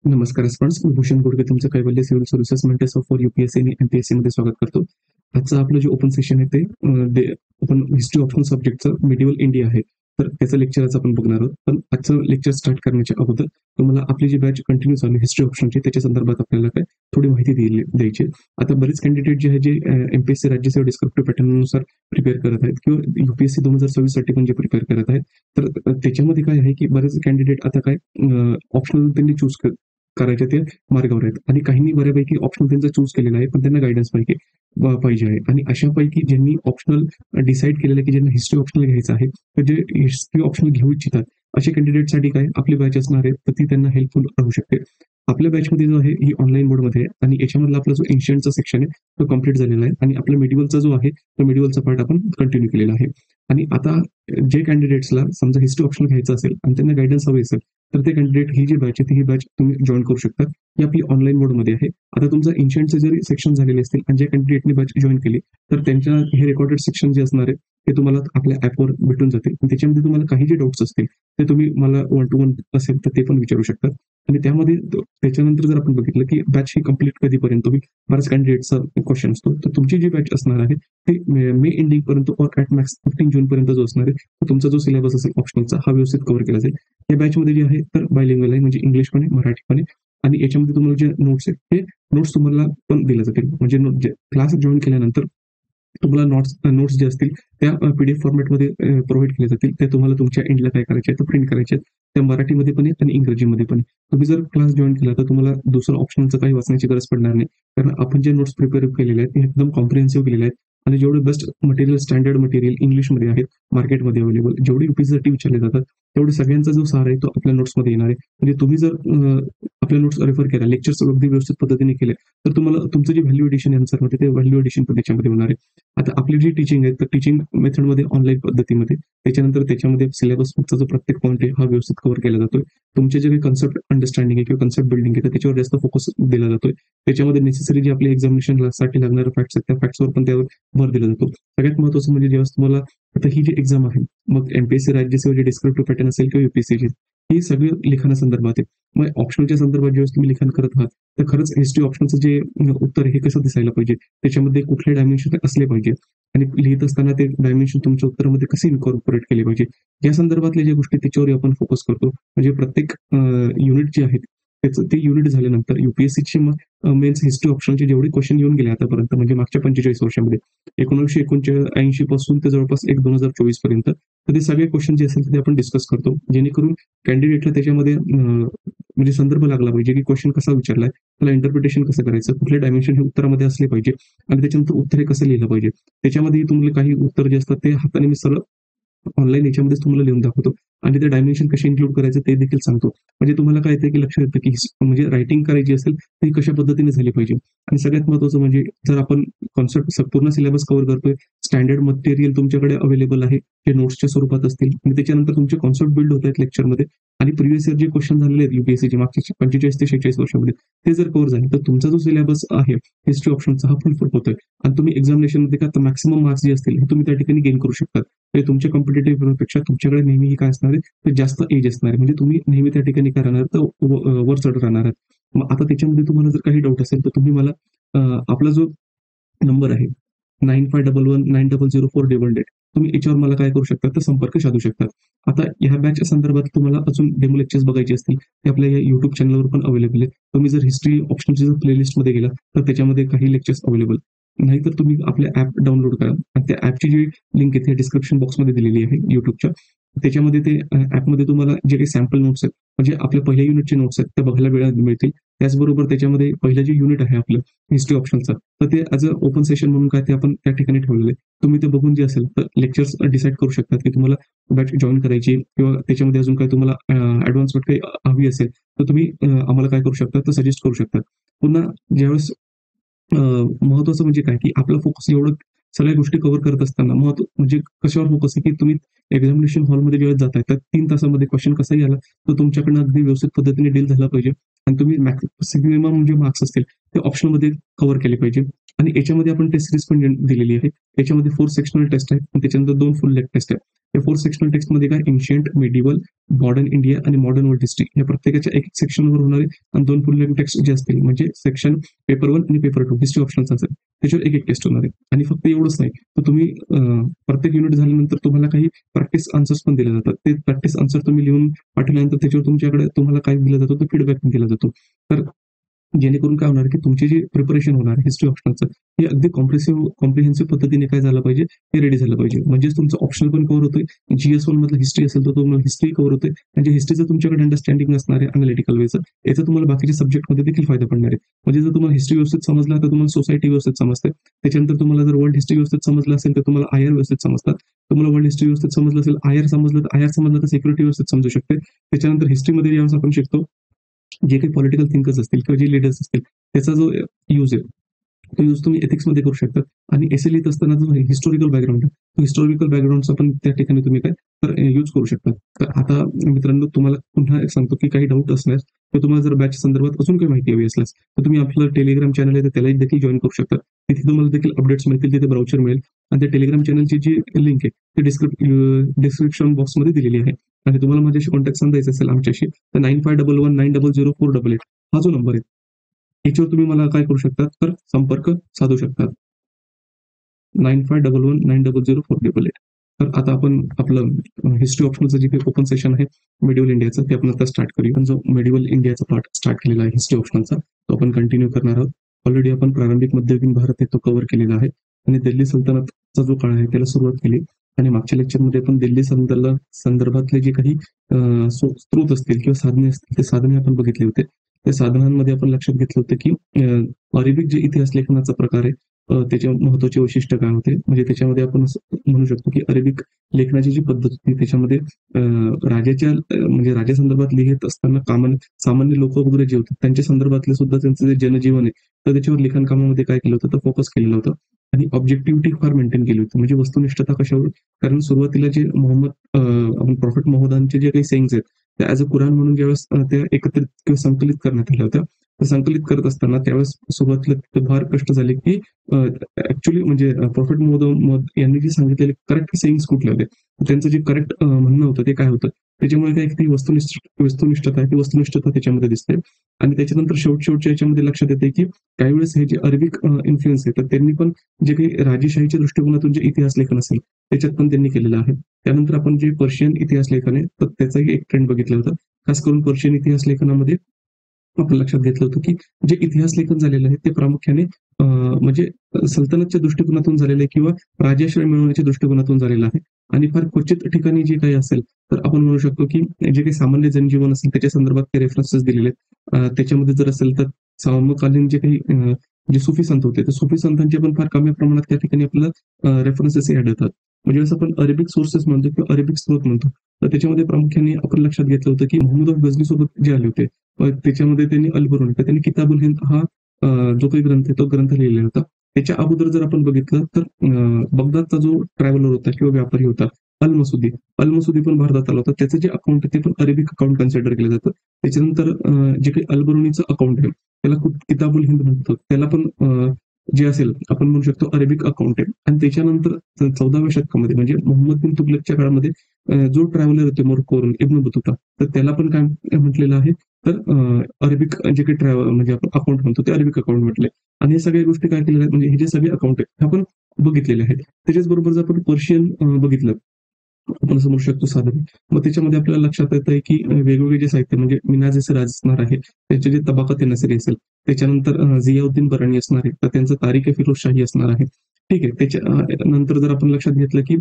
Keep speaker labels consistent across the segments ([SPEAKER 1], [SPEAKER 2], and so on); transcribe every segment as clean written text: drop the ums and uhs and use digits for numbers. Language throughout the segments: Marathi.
[SPEAKER 1] नमस्कार स्टुडंट्स. मी भूषण गुडगे तुमचं कैवल्य civil services mentors for UPSC आणि एमपीएससी मध्ये स्वागत करतो. आजचं आपलं जे ओपन सेशन आहे ते आपण हिस्ट्री ऑप्शनल सब्जेक्टचं मिडिवल इंडिया आहे. तर त्याचं लेक्चर आज आपण बघणार आहोत. पण आजचं लेक्चर स्टार्ट करण्याच्या अगोदर तुम्हाला आपली जी बॅच कंटिन्यू चालू हिस्ट्री ऑप्शनची त्याच्या संदर्भात आपल्याला काय थोडी माहिती द्यायची. आता बरेच कॅन्डिडेट जे आहे जे एमपीएससी राज्यसेवा डिस्क्रिप्टिव्ह पॅटर्ननुसार प्रिपेअर करत आहेत किंवा युपीएससी 2026 साठी पण जे प्रिपेअर करत आहेत. तर त्याच्यामध्ये काय आहे की बरेच कॅन्डिडेट आता काय ऑप्शनल त्यांनी चूज करायचे ते मार्गावर आहेत आणि काहींनी बऱ्यापैकी ऑप्शनल त्यांचा चूज केलेला आहे, पण त्यांना गायडन्स पाहिजे आहे. आणि अशापैकी ज्यांनी ऑप्शनल डिसाईड केलेलं आहे की ज्यांना हिस्ट्री ऑप्शनल घ्यायचं आहे, तर जे हिस्ट्री ऑप्शनल घेऊ इच्छितात अशा कॅन्डिडेटसाठी काय आपली बॅच असणार आहे, तर ती त्यांना हेल्पफुल राहू शकते. आपल्या बॅचमध्ये जो आहे ही ऑनलाईन मोडमध्ये आहे आणि याच्यामधला आपला जो एन्शियंटचा सेक्शन आहे तो कम्प्लीट झालेला आहे आणि आपला मिडिवलचा जो आहे तो मिडिवलचा पार्ट आपण कंटिन्यू केलेला आहे. आणि आता जे कॅन्डिडेट्सला समजा हिस्ट्री ऑप्शनल घ्यायचं असेल आणि त्यांना गायडन्स हवी असेल, तर ते कॅन्डिडेट ही जी बॅच आहे ही बॅच तुम्ही जॉईन करू शकता. ही आपली ऑनलाईन मोडमध्ये आहे. आता तुमचं एन्शियंटचे जरी सेक्शन झालेले असतील आणि ज्या कॅन्डिडेटने बॅच जॉईन केली, तर त्यांच्या हे रेकॉर्डेड सेक्शन जे असणार आहे ते तुम्हाला आपल्या ऍपवर भेटून जातील. त्याच्यामध्ये तुम्हाला काही जे डाऊट्स असतील ते तुम्ही मला 1 to 1 असेल तर ते पण विचारू शकता. आणि त्यामध्ये त्याच्यानंतर जर आपण बघितलं की बॅच ही कंप्लीट कधीपर्यंत तुम्ही बऱ्याच कॅन्डिडेटचा क्वेश्चन असतो, तर तुमची जी बॅच असणार आहे ते मे एंडिंग पर्यंत ऑर ॲट मॅक्स 15 जून पर्यंत जो असणार आहे, तर तुमचा जो सिलेबस असेल ऑप्शनलचा हा व्यवस्थित कव्हर केला जाईल. या बॅचमध्ये जे आहे तर बायलिंग्वल आहे, म्हणजे इंग्लिश पण आहे, मराठी पण आहे. आणि याच्यामध्ये तुम्हाला जे नोट्स आहेत ते नोट्स तुम्हाला पण दिले जातील. म्हणजे क्लास जॉईन केल्यानंतर तुम्हाला नोट्स जे असतील त्या पीडीएफ फॉर्मॅटमध्ये प्रोव्हाइड केले जातील. ते तुम्हाला तुमच्या एंडला काय करायचे तर प्रिंट करायचे आहेत. त्या मराठीमध्ये पण आहेत आणि इंग्रजीमध्ये पण आहे. तुम्ही जर क्लास जॉईन केला तर तुम्हाला दुसरं ऑप्शनचं काही वाचण्याची गरज पडणार नाही. कारण आपण जे नोट्स प्रिपेअर केलेले आहेत ते एकदम कॉम्प्रिहेन्सिव्ह केलेले आहेत आणि जेवढे बेस्ट मटेरियल, स्टँडर्ड मटेरियल इंग्लिशमध्ये आहेत मार्केटमध्ये अवेलेबल, जेवढे यूपीएससीसाठी विचारले जातात तेवढे सगळ्यांचा जो सार आहे तो आपल्या नोट्समध्ये येणार आहे. म्हणजे तुम्ही जर आपल्या नोट्स रेफर केला, लेक्चर्स अगदी व्यवस्थित पद्धतीने केले, तर तुम्हाला तुमचं जे व्हॅल्यू एडिशन आन्सरमध्ये ते व्हॅल्यू एडिशन पण त्याच्यामध्ये होणार आहे. आता आपली जी टीचिंग आहे तर टीचिंग मेथडमध्ये ऑनलाईन पद्धतीमध्ये त्याच्यानंतर त्याच्यामध्ये सिलेबस जो प्रत्येक पॉईंट आहे हा व्यवस्थित कव्हर केला जातोय. तुमचे जे काही कन्सेप्ट अंडरस्टँडिंग आहे किंवा कन्सेप्ट बिल्डिंग आहे तर त्याच्यावर जास्त फोकस दिला जातोय. त्याच्यामध्ये नेसेसरी जे आपले एक्झामिनेशन साठी लागणारे फॅक्ट्स आहेत त्या फॅक्ट्सवर पण त्यावर भर दिला जातो. सगळ्यात महत्त्वाचं म्हणजे जेव्हा तुम्हाला आता ही जी एक्झाम आहे, मग एमपीएससी राज्यसेवा जे डिस्क्रिप्टिव्ह पॅटर्न असेल किंवा युपीएससीची, ही सगळी लिखाणासंदर्भात आहे. मग ऑप्शनच्या संदर्भात जेव्हा तुम्ही लिखाण करत आहात तर खरंच हिस्ट्री ऑप्शनचं जे उत्तर आहे हे कसं दिसायला पाहिजे, त्याच्यामध्ये कुठले डायमेन्शन असले पाहिजे आणि लिहित असताना ते डायमेन्शन तुमच्या उत्तरामध्ये कसे इन्कॉर्पोरेट केले पाहिजे, या संदर्भातल्या ज्या गोष्टी त्याच्यावर आपण फोकस करतो. म्हणजे प्रत्येक युनिट जे आहेत त्याचं ते युनिट झाल्यानंतर युपीएससीची मेन्स हिस्ट्री ऑप्शनचे जेवढे क्वेश्चन येऊन गेले आतापर्यंत म्हणजे मागच्या 45 वर्षामध्ये 1989 पासून ते जवळपास 2024 पर्यंत, तर ते सगळे क्वेश्चन जे असेल ते आपण डिस्कस करतो, जेणेकरून कॅन्डिडेटला त्याच्यामध्ये म्हणजे संदर्भ लागला पाहिजे की क्वेश्चन कसा विचारलाय, त्याला इंटरप्रिटेशन कसं करायचं, कुठले डायमेन्शन हे उत्तरामध्ये असले पाहिजे आणि त्याच्यानंतर उत्तर हे कसं लिहिलं पाहिजे. त्याच्यामध्ये तुम्हाला काही उत्तर जे असतात ते हाताने मी सरळ ऑनलाईन याच्यामध्येच तुम्हाला लिहून दाखवतो आणि ते डायमेन्शन कसे इन्क्लूड करायचे ते देखील सांगतो. म्हणजे तुम्हाला काय येतं की लक्षात येतं की म्हणजे रायटिंग करायची असेल तर ही कशा पद्धतीने झाली पाहिजे. आणि सगळ्यात महत्त्वाचं म्हणजे जर आपण कॉन्सेप्ट पूर्ण सिलेबस कव्हर करतोय, स्टँडर्ड मटेरियल तुमच्याकडे अवेलेबल आहे, जे नोट्सच्या स्वरूपात असतील आणि त्याच्यानंतर तुमचे कॉन्सेप्ट बिल्ड होत आहेत लेक्चरमध्ये आणि प्रिव्हियस इयर जे क्वेश्चन झालेले आहेत युपीएससीचे मागच्या 45 ते 46 वर्षामध्ये ते जर कव्हर झाले, तर तुमचा जो सिलेबस आहे हिस्ट्री ऑप्शनचा हा फुलफिल होतोय आणि तुम्ही एक्झामिनेशनमध्ये का मॅक्सिमम मार्क्स जे असतील हे तुम्ही त्या ठिकाणी गेन करू शकता. ते तुमच्या कॉम्पिटेटिव्ह पेक्षा तुमच्याकडे नेहमी काय असणार आहे, तर जास्त एज असणार आहे. म्हणजे तुम्ही नेहमी त्या ठिकाणी काय राहणार तर वर चढ राहणार आहात. मग आता त्याच्यामध्ये तुम्हाला जर काही डाऊट असेल तर तुम्ही मला आपला जो नंबर आहे 9511900488, तुम्ही याच्यावर मला काय करू शकता तर संपर्क साधू शकता. आता ह्या बॅच संदर्भात तुम्हाला अजून डेमो लेक्चर्स बघायचे असतील ते आपल्या या युट्यूब चॅनलवर पण अवेलेबल आहे. तुम्ही जर हिस्ट्री ऑप्शनची जर प्लेलिस्टमध्ये गेला तर त्याच्यामध्ये काही लेक्चर्स अवेलेबल, नाहीतर तुम्ही आपले ऍप डाउनलोड करा आणि त्या ऍपची जी लिंक आहे डिस्क्रिप्शन बॉक्समध्ये दिलेली आहे युट्यूबच्या. त्याच्यामध्ये ते ऍपमध्ये तुम्हाला जे काही सॅम्पल नोट्स आहेत म्हणजे आपल्या पहिल्या युनिटचे नोट्स आहेत ते बघायला मिळतील. त्याचबरोबर त्याच्यामध्ये पहिलं जे युनिट आहे आपलं हिस्ट्री ऑप्शनचं, तर ते ॲज अ ओपन सेशन म्हणून काय ते आपण त्या ठिकाणी ठेवलेलं आहे. तुम्ही ते बघून जे असेल तर लेक्चर्स डिसाईड करू शकतात की तुम्हाला बॅच जॉईन करायची किंवा त्याच्यामध्ये अजून काही तुम्हाला ॲडव्हान्समेंट काही हवी असेल तर तुम्ही आम्हाला काय करू शकता तर सजेस्ट करू शकता. पुन्हा ज्यावेळेस महत्वाचं म्हणजे काय की आपला फोकस एवढं सगळ्या गोष्टी कव्हर करत असताना म्हणजे कशावर फोकस आहे की तुम्ही एक्झामिनेशन हॉलमध्ये ज्यावेळेस जाताय तर 3 तासामध्ये क्वेश्चन कसाही आला तर तुमच्याकडनं अगदी व्यवस्थित पद्धतीने डील झाला पाहिजे आणि तुम्ही मॅक्सिमम जे मार्क्स असतील ते ऑप्शनमध्ये कव्हर केले पाहिजे. आणि याच्यामध्ये आपण टेस्ट सिरीज पण दिलेली आहे. याच्यामध्ये 4 सेक्शनल टेस्ट आहेत आणि त्याच्यानंतर 2 फुल लेग टेस्ट आहेत. या 4 सेक्शनल टेक्स्टमध्ये काय एन्शियंट, मेडिवल, मॉडर्न इंडिया आणि मॉडर्न वर्ल्ड हिस्ट्री या प्रत्येकाच्या एक सेक्शनवर होणारे आणि 2 फुल लेंथ टेक्स्ट जे असतील म्हणजे सेक्शन पेपर 1 आणि पेपर 2 हिस्ट्री ऑप्शनल असेल त्याच्यावर एक टेस्ट होणार आहे. आणि फक्त एवढंच नाही तर तुम्ही प्रत्येक युनिट झाल्यानंतर तुम्हाला काही प्रॅक्टिस आन्सर्स पण दिले जातात. ते प्रॅक्टिस आन्सर तुम्ही लिहून पाठवल्यानंतर त्याच्यावर तुमच्याकडे तुम्हाला काय दिला जातो तो फीडबॅक पण दिला जातो. तर जेणेकरून काय होणार की तुमचे जे प्रिपरेशन होणार हिस्ट्री ऑप्शनचं हे अगदी कॉम्प्रिहेन्सिव्ह पद्धतीने काय झालं पाहिजे हे रेडी झालं पाहिजे. म्हणजेच तुमचं ऑप्शनल पण कव्हर होतोय. GS1 मधलं हिस्ट्री असेल तर तुम्हाला हिस्ट्री कव्हर होते. म्हणजे हिस्ट्रीचं तुमच्याकडे अंडरस्टँडिंग असणार आहे अनालिटिकल वेचं याचा तुम्हाला बाकीच्या सब्जेक्टमध्ये देखील फायदा पडणार आहे. म्हणजे जर तुम्हाला हिस्ट्री व्यवस्थित समजला तर तुम्हाला सोसायटी व्यवस्थित समजते. त्याच्यानंतर तुम्हाला जर वर्ल्ड हिस्ट्री व्यवस्थित समजलं असेल तर तुम्हाला आयर व्यवस्थित समजतात. तुम्हाला वर्ल्ड हिस्ट्री व्यवस्थित समजलं असेल आयर समजलं तर सिक्युरिटी व्यवस्थित समजू शकते. त्याच्यानंतर हिस्ट्रीमध्ये ज्यावेळेस आपण शिकतो जे काही पॉलिटिकल थिंकर्स असतील किंवा जे लीडर्स असतील त्याचा जो यूज आहे तो यूज तुम्ही एथिक्समध्ये करू शकता. आणि एसे लिहित असताना जो हिस्टॉरिकल बॅकग्राऊंड आहे तो हिस्टॉरिकल बॅकग्राऊंडचा पण त्या ठिकाणी तुम्ही काय तर यूज करू शकता. तर आता मित्रांनो तुम्हाला पुन्हा एक सांगतो की काही डाऊट असल्यास तर तुम्हाला जर बॅच संदर्भात अजून काही माहिती हवी असल्यास तर तुम्ही आपलं टेलिग्राम चॅनल आहे तर त्याला देखील जॉईन करू शकता. तिथे तुम्हाला देखील अपडेट्स मिळतील, तिथे ब्राउचर मिळेल आणि त्या टेलिग्राम चॅनलची जी लिंक आहे ती डिस्क्रिप्शन बॉक्समध्ये दिलेली आहे. आणि तुम्हाला माझ्याशी कॉन्टॅक्ट साधायचा असेल आमच्याशी तर 9511900488 हा जो नंबर आहे याच्यावर तुम्ही मला काय करू शकता तर संपर्क साधू शकता. 9511900488. तर आता आपण आपलं हिस्ट्री ऑप्शनचं जे काही ओपन सेशन आहे मेडिवल इंडियाचं ते आपण आता स्टार्ट करूया. पण जो मेडिवल इंडियाचा पार्ट स्टार्ट केलेला आहे हिस्ट्री ऑप्शनचा तो आपण कंटिन्यू करणार आहोत. ऑलरेडी आपण प्रारंभिक मध्ययुगीन भारत आहे तो कव्हर केलेला आहे आणि दिल्ली सल्तनतचा जो काळ आहे त्याला सुरुवात केली. आणि मागच्या लेक्चरमध्ये आपण दिल्ली सल्तनत संदर्भातले जे काही स्रोत असतील किंवा साधने असतील ते साधने आपण बघितले होते. त्या साधनांमध्ये आपण लक्षात घेतलं होतं की अरेबिक जे इतिहास लेखनाचा प्रकार आहे त्याचे महत्वाचे वैशिष्ट्य काय होते म्हणजे त्याच्यामध्ये आपण म्हणू शकतो की अरेबिक लेखनाची जी पद्धत होती त्याच्यामध्ये राजाच्या म्हणजे राजा संदर्भात लिहित असताना सामान्य लोक वगैरे जे होते त्यांच्या संदर्भातले सुद्धा त्यांचं जे जनजीवन आहे तर त्याच्यावर लिखाण कामामध्ये काय केलं होतं तर फोकस केलेलं होतं. आणि ऑब्जेक्टिव्हिटी फार मेंटेन केली होती म्हणजे वस्तुनिष्ठता कशावर कारण सुरुवातीला जे आपण प्रॉफिट मोहम्मदांचे जे काही सेंग्स आहेत त्या ऍज अ कुराण म्हणून ज्यावेळेस त्या एकत्रित किंवा संकलित करण्यात आल्या होत्या तर संकलित करत असताना त्यावेळेस सुरुवातीला फार कष्ट झाले की ऍक्च्युली म्हणजे प्रॉफिट मोहम्मद यांनी जे सांगितलेले करेक्ट सेंग्स कुठले होते त्यांचं जे करेक्ट म्हणणं होतं ते काय होतं त्याच्यामुळे काय ती वस्तुनिष्ठता आहे ती वस्तुनिष्ठता त्याच्यामध्ये दिसते. आणि त्याच्यानंतर शेवटच्या याच्यामध्ये लक्षात येते की काही वेळेस हे जे अरेबिक इन्फ्लुएन्स आहे तर त्यांनी पण जे काही राजेशाहीच्या दृष्टिकोनातून जे इतिहास लेखन असेल त्याच्यात पण त्यांनी केलेलं आहे. त्यानंतर आपण जे पर्शियन इतिहास लेखन आहे तर त्याचाही एक ट्रेंड बघितला होता. खास करून पर्शियन इतिहास लेखनामध्ये आपण लक्षात घेतलं होतं की जे इतिहास लेखन झालेलं आहे ते प्रामुख्याने म्हणजे सल्तनतच्या दृष्टिकोनातून झालेलं आहे किंवा राजाश्रय मिळवण्याच्या दृष्टिकोनातून झालेलं आहे. आणि फार क्वचित ठिकाणी जे काही असेल तर आपण म्हणू शकतो की जे काही सामान्य जनजीवन असेल त्याच्या संदर्भात ते रेफरन्सेस दिलेले आहेत. त्याच्यामध्ये जर असेल तर समकालीन जे काही जे सुफी संत होते तर सुफी संतांचे पण फार कमी प्रमाणात त्या ठिकाणी आपल्याला रेफरन्सेस आढळतात. म्हणजे असं आपण अरेबिक सोर्सेस म्हणतो किंवा अरेबिक स्रोत म्हणतो तर त्याच्यामध्ये प्रामुख्याने आपण लक्षात घेतलं होतं की मोहम्मद गझनी सोबत जे आले होते त्याच्यामध्ये त्यांनी अल-बरुनी त्यांनी किताबुल हिंद हा जो काही ग्रंथ आहे तो ग्रंथ लिहिलेला होता. त्याच्या अगोदर जर आपण बघितलं तर बगदादचा जो ट्रॅव्हलर होता किंवा व्यापारी होता अल-मसुदी पण भारतात आला होता. त्याचं जे अकाउंट आहे ते पण अरेबिक अकाउंट कन्सिडर केलं जातं. त्याच्यानंतर जे काही अल-बरुनीचं अकाउंट आहे त्याला किताबुल हिंद म्हणतो त्याला पण जे असेल आपण म्हणू शकतो अरेबिक अकाउंट आहे. आणि त्याच्यानंतर 14व्या शतकामध्ये म्हणजे मोहम्मद बिन तुगलकच्या काळामध्ये जो ट्रॅव्हलर होते मोरक्कोवरून इब्न बतुता तर त्याला पण काय म्हटलेलं आहे तर अरेबिक जे काही म्हणजे आपण अकाउंट म्हणतो ते अरेबिक अकाउंट म्हटले. आणि हे सगळ्या गोष्टी काय केलेल्या आहेत म्हणजे हे जे सगळे अकाउंट आहेत हे आपण बघितलेले आहेत. त्याच्याच बरोबर जर आपण पर्शियन बघितलं आपण असं म्हणू शकतो साधन मग त्याच्यामध्ये आपल्याला लक्षात येत आहे की वेगवेगळे जे साहित्य म्हणजे मिनाज राज असणार आहे त्याचे जे तबाकात नसरी असेल त्याच्यानंतर जियाउद्दीन बराणी असणार आहे तर त्यांचं तारिक फिरोजशाही असणार आहे. ठीक आहे. त्याच्या नंतर जर आपण लक्षात घेतलं की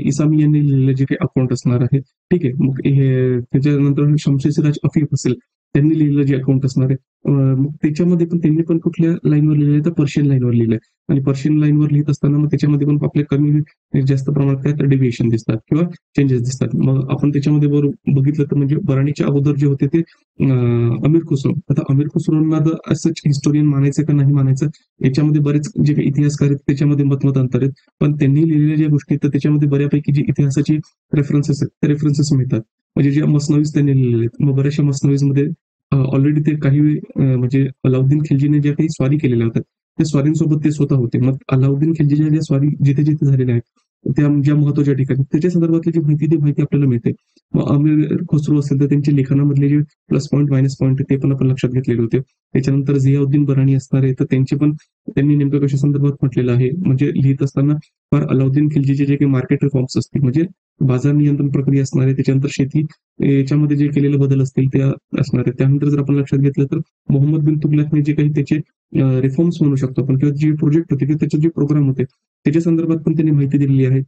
[SPEAKER 1] इसामी यांनी लिहिलेलं जे काही अकाउंट असणार आहे ठीक आहे मग हे त्याच्यानंतर शमशेर सिराज अफीफ असेल त्यांनी लिहिलेलं जे अकाउंट असणार आहे मग त्याच्यामध्ये पण त्यांनी पण कुठल्या लाईनवर लिहिलंय तर पर्शियन लाईनवर लिहिलंय. आणि पर्शियन लाईनवर लिहित असताना मग त्याच्यामध्ये पण आपले कमी जास्त प्रमाणात काय तर डेव्हिएशन दिसतात किंवा चेंजेस दिसतात. मग आपण त्याच्यामध्ये बघितलं तर म्हणजे बराणीच्या अगोदर जे होते ते अमीर खुसरो. आता अमीर खुसरोंना असंच हिस्टोरियन मानायचं का नाही मानायचं याच्यामध्ये बरेच जे काही इतिहासकार आहेत त्याच्यामध्ये मतमतांतर आहेत. पण त्यांनी लिहिलेल्या ज्या गोष्टी तर त्याच्यामध्ये बऱ्यापैकी जी इतिहासाची रेफरन्सेस आहेत ते रेफरन्सेस मिळतात. म्हणजे ज्या मसनवीज त्यांनी लिहिलेले आहेत मग बऱ्याचशा मसनवीजमध्ये ऑलरेडी ते काही म्हणजे अलाउद्दीन खिलजीने ज्या काही स्वारी केलेल्या होत्या त्या स्वारींसोबत ते स्वतः होते. मग अलाउद्दीन खिलजीच्या ज्या स्वारी जिथे जिथे झालेल्या आहेत त्या ज्या महत्वाच्या ठिकाणी त्याच्या संदर्भातली जी माहिती ती माहिती आपल्याला मिळते. मग अमीर खुसरो असेल तर त्यांच्या लिखाणामधले जे प्लस पॉईंट मायनस पॉईंट ते पण आपण लक्षात घेतलेले होते. त्याच्यानंतर झियाउद्दीन बराणी असणार आहे तर त्यांचे पण त्यांनी नेमकं कशा संदर्भात म्हटलेलं आहे म्हणजे लिहित असताना फार अलाउद्दीन खिलजीचे जे काही मार्केट रिफॉर्म्स असतील म्हणजे बाजार नियंत्रण प्रक्रिया असणार आहे त्याच्यानंतर शेती याच्यामध्ये जे केलेले बदल असतील त्या असणार आहेत. त्यानंतर जर आपण लक्षात घेतलं तर मोहम्मद बिन तुगलकने जे काही त्याचे रिफॉर्म्स म्हणू शकतो आपण किंवा जे प्रोजेक्ट होते किंवा त्याचे जे प्रोग्राम होते त्याच्या संदर्भात पण त्यांनी माहिती दिलेली आहे.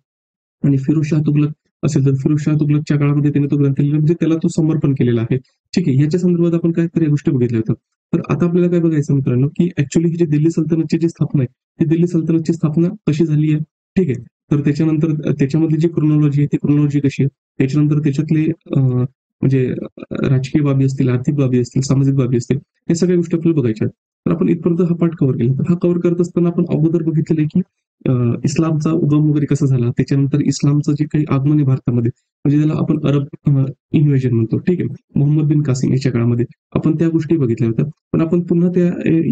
[SPEAKER 1] आणि फिरोजशाह तुगलक असेल तर फिरोजशाह तुगलकच्या काळामध्ये त्याने तो ग्रंथ लिहिला म्हणजे त्याला तो समर्पण केलेला आहे. ठीक आहे. याच्या संदर्भात आपण काय तर या गोष्टी बघितल्या होत्या. तर आता आपल्याला काय बघायचं मित्रांनो की ऍक्च्युअली ही जी दिल्ली सल्तनतची जी स्थापना आहे ती दिल्ली सल्तनतची स्थापना कशी झाली आहे. ठीक आहे. तर त्याच्यानंतर त्याच्यामधली जी क्रोनॉलॉजी आहे ती क्रोनॉलॉजी कशी आहे. त्याच्यानंतर त्याच्यातले म्हणजे राजकीय बाबी असतील, आर्थिक बाबी असतील, सामाजिक बाबी असतील, या सगळ्या गोष्टी आपल्याला बघायच्या आहेत. तर आपण इथपर्यंत हा पाठ कव्हर केला. तर हा कव्हर करत असताना आपण अगोदर बघितलेलं आहे की इस्लामचा उगम वगैरे कसा झाला, त्याच्यानंतर इस्लामचं जे काही आगमन आहे भारतामध्ये, म्हणजे त्याला आपण अरब इन्व्हेजन म्हणतो. ठीक आहे. मोहम्मद बिन कासिम याच्या काळामध्ये आपण त्या गोष्टी बघितल्या होत्या. पण आपण पुन्हा त्या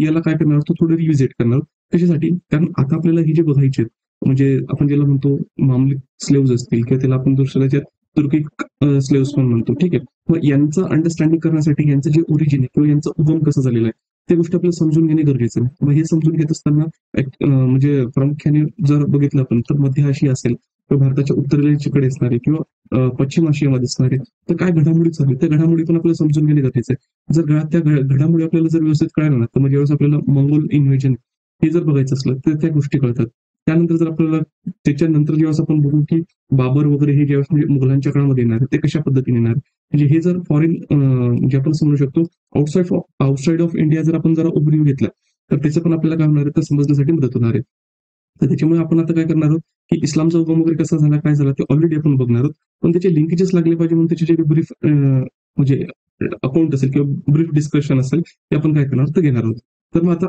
[SPEAKER 1] याला काय करणार आहोत, थोडं रिव्हिजिट करणार आहोत. कशासाठी? कारण आता आपल्याला हे जे बघायचे आहेत, म्हणजे आपण ज्याला म्हणतो मामलिक स्लेव्स असतील किंवा त्याला आपण दुसऱ्या तुर्किक स्लेव्स पण म्हणतो. ठीक आहे. मग यांचं अंडरस्टँडिंग करण्यासाठी यांचं जे ओरिजिन आहे किंवा यांचा उगम कसा झालेला आहे, ते गोष्टी आपल्याला समजून घेणे गरजेचं आहे. मग हे समजून घेत असताना म्हणजे प्रामुख्याने जर बघितलं आपण तर मध्य आशिया असेल किंवा भारताच्या उत्तरेकडे असणारे किंवा पश्चिम आशियामध्ये असणारे तर काय घडामोडी चालू आहेत, त्या घडामोडी पण आपल्याला समजून घेणे गरजेचं आहे. जर त्या घडामोडी आपल्याला जर व्यवस्थित कळाल्या ना तर मग ज्यावेळेस आपल्याला मंगोल इन्व्हेजन हे जर बघायचं असलं तर त्या गोष्टी कळतात. त्यानंतर जर आपल्याला त्याच्यानंतर ज्यावेळेस आपण बघू की बाबर वगैरे हे ज्यावेळेस म्हणजे मुघलांच्या काळामध्ये येणार ते कशा पद्धतीने येणार म्हणजे हे जर फॉरेन जे आपण समजू शकतो आउटसाइड ऑफ इंडिया जर आपण जरा ओव्हरव्ह्यू घेतला तर त्याचं पण आपल्याला काय होणार आहे तर समजण्यासाठी मदत होणार आहे. तर त्याच्यामुळे आपण आता काय करणार आहोत की इस्लामचा उगम वगैरे कसा झाला काय झाला ते ऑलरेडी आपण बघणार आहोत. पण त्याचे लिंकेजेस लागले पाहिजे म्हणून त्याचे जे ब्रीफ म्हणजे अकाउंट असेल किंवा ब्रीफ डिस्कशन असेल ते आपण काय करणार तर घेणार आहोत. तर मग आता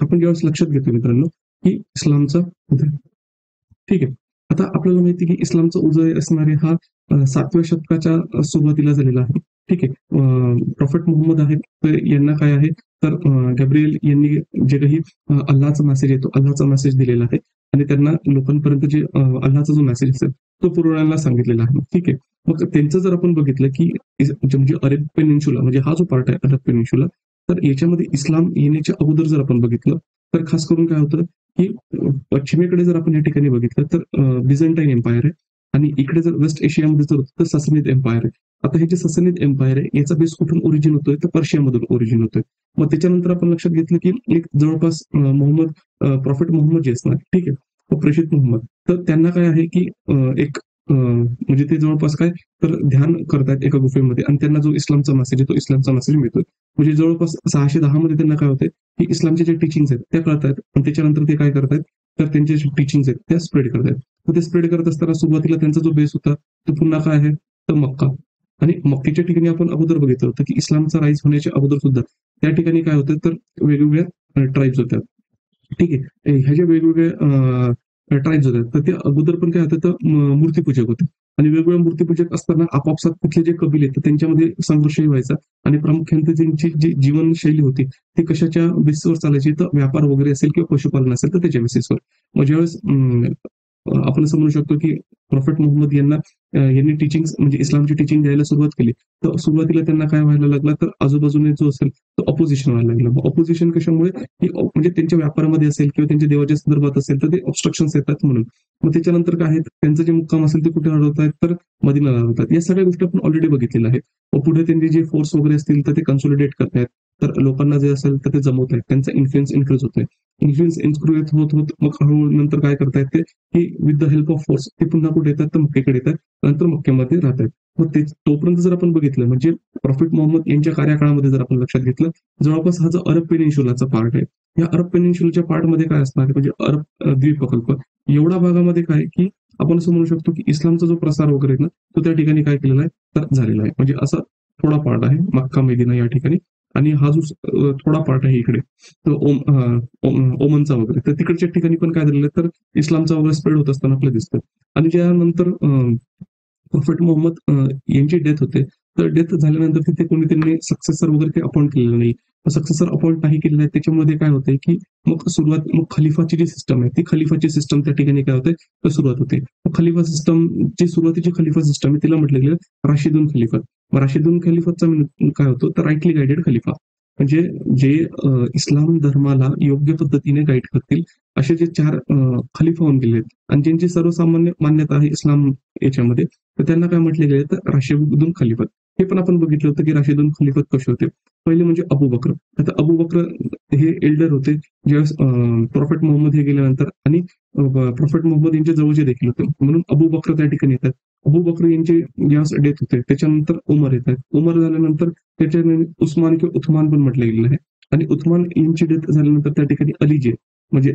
[SPEAKER 1] आपण ज्यावेळेस लक्षात घेतो मित्रांनो की इस्लामचा उदय ठीक आहे. आता आपल्याला माहिती आहे की इस्लामचा उदय असणारे हा 7व्या शतकाच्या सुरुवातीला झालेला आहे. ठीक आहे. प्रॉफेट मोहम्मद आहेत तर यांना काय आहे तर गॅब्रिएल यांनी जे काही अल्लाहचा मेसेज आहे तो अल्लाहचा मेसेज दिलेला आहे आणि त्यांना लोकांपर्यंत जे अल्लाहचा जो मेसेज असेल तो पुरवण्याला सांगितलेला आहे. ठीक आहे. मग त्यांचं जर आपण बघितलं की म्हणजे अरेब पेनिन्शुला म्हणजे हा जो पार्ट आहे अरब पेनिन्शुला तर याच्यामध्ये इस्लाम येण्याच्या अगोदर जर आपण बघितलं तर खास करून काय होतं की पश्चिमेकडे जर आपण या ठिकाणी बघितलं तर बिझंटाईन एम्पायर आहे आणि इकडे जर वेस्ट एशियामध्ये जर होतं तर ससनीद एम्पायर आहे. आता हे जे ससनीद एम्पायर आहे याचा बेस कुठून ओरिजिन होतोय तर पर्शियामधून ओरिजिन होतोय. मग त्याच्यानंतर आपण लक्षात घेतलं की एक जवळपास प्रॉफिट मोहम्मद जे असणार ठीक आहे प्रेषित मोहम्मद तर त्यांना काय आहे की एक म्हणजे ते जवळपास काय तर ध्यान करतायत एका गुफेमध्ये आणि त्यांना जो इस्लामचा मेसेज आहे तो इस्लामचा मेसेज मिळतोय. म्हणजे जवळपास 610 मध्ये त्यांना काय होतंय की इस्लामचे जे टीचिंग्स आहेत त्या कळतायत आणि त्याच्यानंतर ते काय करतायत तर त्यांचे जे टीचिंग्स आहेत त्या स्प्रेड करतायत. मग ते स्प्रेड करत असताना सुरुवातीला त्यांचा जो बेस होता तो पुन्हा काय आहे तर मक्का आणि मक्केच्या ठिकाणी आपण अगोदर बघितलं होतं की इस्लामचा राईज होण्याच्या अगोदर सुद्धा त्या ठिकाणी काय होतं तर वेगवेगळ्या ट्राईब्स होत्या. ठीक आहे. ह्या ज्या वेगवेगळ्या ट्राईब्स होत्या तर ते अगोदर पण काय होतं तर मूर्तीपूजक होते आणि वेगवेगळ्या मूर्तीपूजक असताना आपापसात कुठले जे कबीले आहेत तर त्यांच्यामध्ये संघर्षही व्हायचा आणि प्रामुख्याने त्यांची जी जीवनशैली होती ती कशाच्या बेसिसवर चालायची तर व्यापार वगैरे असेल किंवा पशुपालन असेल तर त्याच्या बेसिसवर. मग ज्यावेळेस आपण असं म्हणू शकतो की प्रॉफेट मोहम्मद यांनी टीचिंग म्हणजे इस्लामची टीचिंग द्यायला सुरुवात केली तर सुरुवातीला त्यांना काय व्हायला लागला तर आजूबाजूने जो असेल तो ऑपोजिशन व्हायला लागला. ऑपोजिशन कशामुळे की म्हणजे त्यांच्या व्यापारामध्ये असेल किंवा त्यांच्या देवाच्या संदर्भात असेल तर ते ऑब्स्ट्रक्शन्स येतात म्हणून. मग त्याच्यानंतर काय आहे त्यांचं जे मुक्काम असेल ते कुठे हलवत आहेत तर मदिनाला हलवतात. या सगळ्या गोष्टी आपण ऑलरेडी बघितलेल्या आहेत. मग पुढे त्यांचे जे फोर्स वगैरे असतील तर ते कन्सोलिडेट करतायत तर लोकांना जे असेल तर ते जमवत आहेत त्यांचा इन्फ्लुएन्स इन्क्रीज होतोय. इन्फ्लुएन्स इन्क्रीज होत होत मग हळूहळू नंतर काय करतायत ते की with the help of force ते पुन्हा कुठे येतात तर मक्केकडे येतात नंतर मक्केमध्ये राहतात. मग ते तोपर्यंत जर आपण बघितलं म्हणजे प्रॉफिट मोहम्मद यांच्या कार्यकाळामध्ये जर आपण लक्षात घेतलं जवळपास हा जो अरब पेनिन्शुलाचा पार्ट आहे या अरब पेनिन्शुलाच्या पार्टमध्ये काय असणार म्हणजे अरब द्वीपकल्प एवढा भागामध्ये काय की आपण असं म्हणू शकतो की इस्लामचा जो प्रसार वगैरे ना तो त्या ठिकाणी काय केलेला आहे तर झालेला आहे. म्हणजे असा थोडा पार्ट आहे मक्का मेदिना या ठिकाणी आणि हा जो थोडा पार्ट आहे इकडे तर ओमनचा वगैरे तर तिकडच्या ठिकाणी पण काय झालेलं आहे तर इस्लामचा वगैरे स्प्रेड होत असताना आपल्याला दिसतं. आणि त्यानंतर प्रॉफेट मोहम्मद यांची डेथ होते. तर डेथ झाल्यानंतर तिथे कोणी त्यांनी सक्सेसर वगैरे काही अपॉइंट केलेलं नाही. सक्सेसर अपॉइंट नाही केलेलं आहे. त्याच्यामध्ये काय होतंय, की मग खलिफाची जी सिस्टम आहे, ती खलिफाची सिस्टम त्या ठिकाणी काय होते, तर सुरुवात होते. मग खलिफा सिस्टम जी सुरुवातीची खलिफा सिस्टम आहे, तिला म्हटलं गेलं राशिदून खलिफत. मग राशिदून खलिफतचा काय होतो, तर राईटली गाइडेड खलिफा. म्हणजे जे इस्लाम धर्माला योग्य पद्धतीने गाईड करतील असे जे 4 खलिफा होऊन गेले आणि ज्यांची सर्वसामान्य मान्यता आहे इस्लाम याच्यामध्ये, तर त्यांना काय म्हटले गेले, तर राशिदून खलिफत. हे पण आपण बघितलं होतं, की राशिदून खलिफत कसे होते. पहिले म्हणजे अबू बकर. आता अबू बकर हे एल्डर होते ज्यावेळेस प्रॉफेट मोहम्मद हे गेल्यानंतर आणि प्रॉफेट मोहम्मद यांच्या जवळचे देखील होते. म्हणून अबू बकर त्या ठिकाणी येतात. अबू बकर यांचे ज्यावेळेस डेथ होते त्याच्यानंतर उमर येतात. उमर झाल्यानंतर त्याच्या उस्मान किंवा उथमान पण म्हटलं गेलेलं आहे. आणि उथमान यांची डेथ झाल्यानंतर त्या ठिकाणी अली जे म्हणजे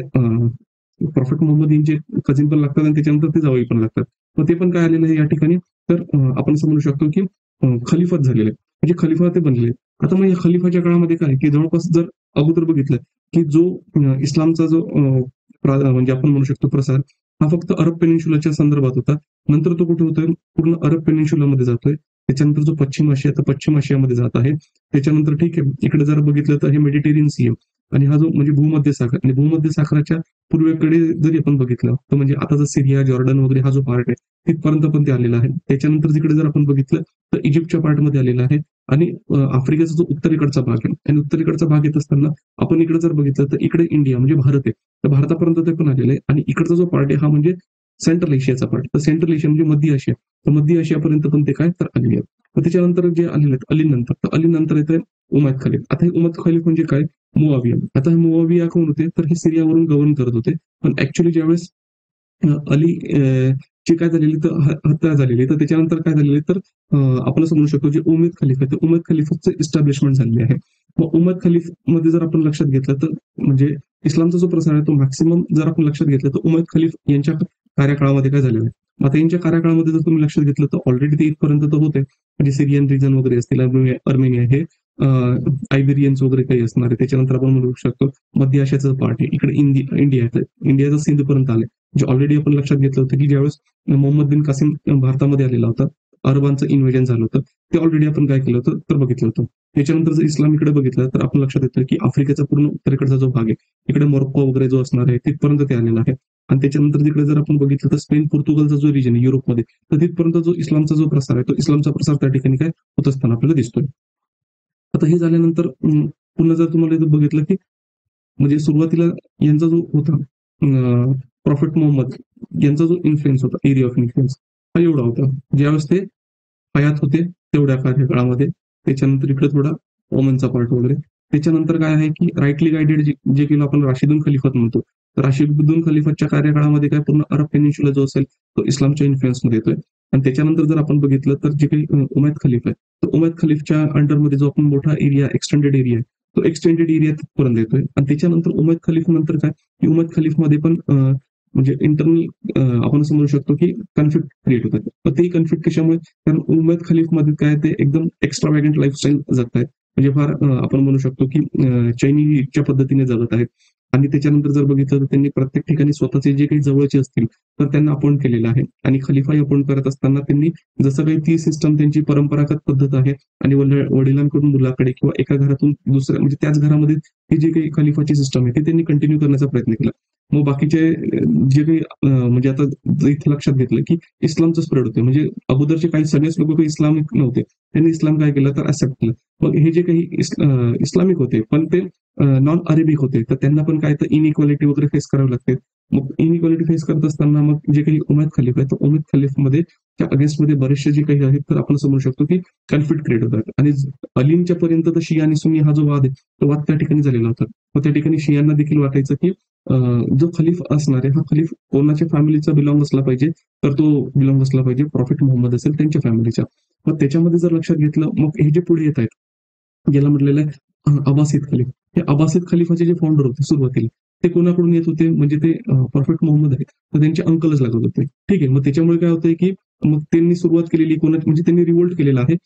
[SPEAKER 1] प्रॉफेट मोहम्मद यांचे कझिन पण लागतात आणि त्याच्यानंतर ते जावई पण लागतात. मग ते पण काय आलेलं आहे या ठिकाणी, तर आपण असं म्हणू शकतो की खलिफत झालेले आहे. म्हणजे खलिफा ते बनलेले. आता मग या खलिफाच्या काळामध्ये काय की जवळपास जर अगोदर बघितलं की जो इस्लामचा जो म्हणजे आपण म्हणू शकतो प्रसार हा फक्त अरब पेनिन्शुलाच्या संदर्भात होता. नंतर तो कुठे होतोय, पूर्ण अरब पेनिन्शुलामध्ये जातोय. त्याच्यानंतर जो पश्चिम आशिया, तर पश्चिम आशियामध्ये जात आहे. त्याच्यानंतर ठीक आहे, इकडे जर बघितलं तर हे मेडिटेरियन सी आहे आणि हा जो म्हणजे भूमध्य सागर आणि भूमध्य सागराच्या पूर्वेकडे जरी आपण बघितलं तर म्हणजे आता जर सिरिया, जॉर्डन वगैरे हा जो पार्ट आहे तिथपर्यंत पण ते आलेला आहे. त्याच्यानंतर जिकडे जर आपण बघितलं तर इजिप्तच्या पार्टमध्ये आलेला आहे आणि आफ्रिकेचा जो उत्तरेकडचा भाग आहे आणि उत्तरेकडचा भाग येत असताना आपण इकडे जर बघितलं तर इकडे इंडिया म्हणजे भारत आहे. तर भारतापर्यंत ते पण आलेलं आहे आणि इकडचा जो पार्ट आहे हा म्हणजे सेंट्रल एशियाचा पार्ट. तर सेंट्रल एशिया म्हणजे मध्य आशिया. तर मध्य आशियापर्यंत पण ते काय तर आलेले आहेत. मग त्याच्यानंतर जे आलेले आहेत अलीनंतर, तर अलीनंतर येते उमय्यद खलीफ. आता हे उमय्यद खलीफ म्हणजे काय, मुआविया. आता हे मुआविया कोण होते, तर हे सिरियावरून गव्हर्न करत होते. पण ऍक्च्युअली ज्यावेळेस अली ची काय झालेली तर हत्या झालेली, तर त्याच्यानंतर काय झालेली तर आपण असं म्हणू शकतो जे उमय्यद खलीफ आहे, ते उमय्यद खलिफाचं इस्टॅब्लिशमेंट झालेली आहे. मग उमय्यद खलीफ मध्ये जर आपण लक्षात घेतलं तर म्हणजे इस्लामचा जो प्रसार आहे तो मॅक्सिमम जर आपण लक्षात घेतलं तर उमय्यद खलीफ यांच्या कार्यकाळामध्ये काय झालेलं आहे. मग आता यांच्या कार्यकाळामध्ये जर तुम्ही लक्षात घेतलं तर ऑलरेडी ते इथपर्यंत तर होते. म्हणजे सिरियन रिजन वगैरे असतील, अर्मेनिया हे आयबेरियन्स वगैरे काही असणार आहे. त्याच्यानंतर आपण म्हणू शकतो मध्य आशियाचा पार्ट आहे. इकडे इंडिया आहे. इंडियाचा सिंधपर्यंत आले. जे ऑलरेडी आपण लक्षात घेतलं होतं की ज्यावेळेस मोहम्मद बिन कासिम भारतामध्ये आलेला होता, अरबांचं इन्व्हेजन झालं होतं, ते ऑलरेडी आपण काय केलं होतं तर बघितलं होतं. त्याच्यानंतर जर इस्लामीकडे बघितलं तर आपण लक्षात येतं की आफ्रिकेचा पूर्ण उत्तरेकडचा जो भाग आहे इकडे मोरोक्को वगैरे जो असणार आहे तिथपर्यंत ते आलेला आहे. आणि त्याच्यानंतर तिकडे जर आपण बघितलं तर स्पेन पोर्तुगलचा जो रिजन आहे युरोपमध्ये, तर तिथपर्यंत जो इस्लामचा जो प्रसार आहे तो इस्लामचा प्रसार त्या ठिकाणी काय होत असताना आपल्याला दिसतोय. आता हे झाल्यानंतर पुन्हा जर तुम्हाला इथं बघितलं की म्हणजे सुरुवातीला यांचा जो होता प्रॉफेट मोहम्मद यांचा जो इन्फ्लुएन्स होता, एरिया ऑफ इन्फ्लुएन्स हा एवढा होता. ज्यावेळेस ते हयात होते तेवढ्या कार्यकाळामध्ये. त्याच्यानंतर इकडे थोडा ओमनचा पार्ट वगैरे. त्याच्यानंतर काय आहे की राईटली गायडेड जे केलं आपण राशिदून खलिफत म्हणतो. तर राशिदून खलिफतच्या कार्यकाळामध्ये काय पूर्ण अरब पेनिन्शुला जो असेल तो इस्लामच्या इन्फ्लुएन्समध्ये येतोय. आणि त्याच्यानंतर जर आपण बघितलं तर जे काही उमय्यद खलीफ आहे, तर उमय्यद खलीफच्या अंडरमध्ये जो आपण मोठा एरिया एक्सटेंडेड एरिया आहे, तो एक्सटेंडेड एरिया तिथपर्यंत येतोय. आणि त्याच्यानंतर उमय्यद खलीफ नंतर काय, की उमय्यद खलीफमध्ये पण म्हणजे इंटरनल आपण असं म्हणू शकतो की कन्फ्लिक्ट क्रिएट होतात. तर ते कन्फ्लिक्ट कशामुळे, कारण उमय्यद खलीफमध्ये काय ते एकदम एक्स्ट्रावॅगंट लाईफस्टाईल जगतायत. म्हणजे फार आपण म्हणू शकतो की चैनीच्या पद्धतीने जगत आहेत. आणि त्याच्यानंतर जर बघितलं तर त्यांनी प्रत्येक ठिकाणी स्वतःचे जे काही जवळचे असतील तर त्यांना अपॉइंट केलेलं आहे. आणि खलिफाही अपॉइंट करत असताना त्यांनी जसं काही ती सिस्टम त्यांची परंपरागत पद्धत आहे आणि वडिलांकडून मुलाकडे किंवा एका घरातून दुसऱ्या म्हणजे त्याच घरामध्ये ही जी काही खलिफाची सिस्टम आहे ती त्यांनी कंटिन्यू करण्याचा प्रयत्न केला. मग बाकीचे जे काही म्हणजे आता इथे लक्षात घेतलं की इस्लामचं स्प्रेड होते. म्हणजे अगोदरचे काही सगळेच लोक काही इस्लामिक नव्हते, त्यांनी इस्लाम काय केलं तर ऍक्सेप्ट केलं. मग हे जे काही इस्लामिक होते पण ते नॉन अरेबिक होते, तर त्यांना पण काय तर इनइक्वालिटी वगैरे फेस करावी लागते. मग इनइक्वालिटी फेस करत असताना मग जे काही उमय्यद खलीफ आहे, तर उमय्यद खलीफमध्ये त्या अगेन्स्टमध्ये बरेचसे जे काही आहेत तर आपण समजू शकतो की कॉन्फ्लिक्ट क्रिएट होतात. आणि अलींच्या पर्यंत तर शिया आणि सुन्नी हा जो वाद आहे तो वाद त्या ठिकाणी झालेला होता. मग त्या ठिकाणी शियांना देखील वाटायचं की जो खलीफ असणार आहे हा खलीफ कोणाच्या फॅमिलीचा बिलॉंग असला पाहिजे, तर तो बिलॉंग असला पाहिजे प्रॉफिट मोहम्मद असेल त्यांच्या फॅमिलीचा. मग त्याच्यामध्ये जर लक्षात घेतलं मग हे जे पुढे येत आहेत ज्याला म्हटलेलं आहे अब्बासिद खलीफ. हे अब्बासिद खलिफाचे जे फाउंडर होते सुरुवातीला ते कोणाकडून येत होते, म्हणजे ते प्रॉफिट मोहम्मद आहेत तर त्यांचे अंकलच लागत होते. ठीक आहे, मग त्याच्यामुळे काय होतंय की मग त्यांनी सुरुवात केलेली म्हणजे त्यांनी रिवोल्ट केलेला आहे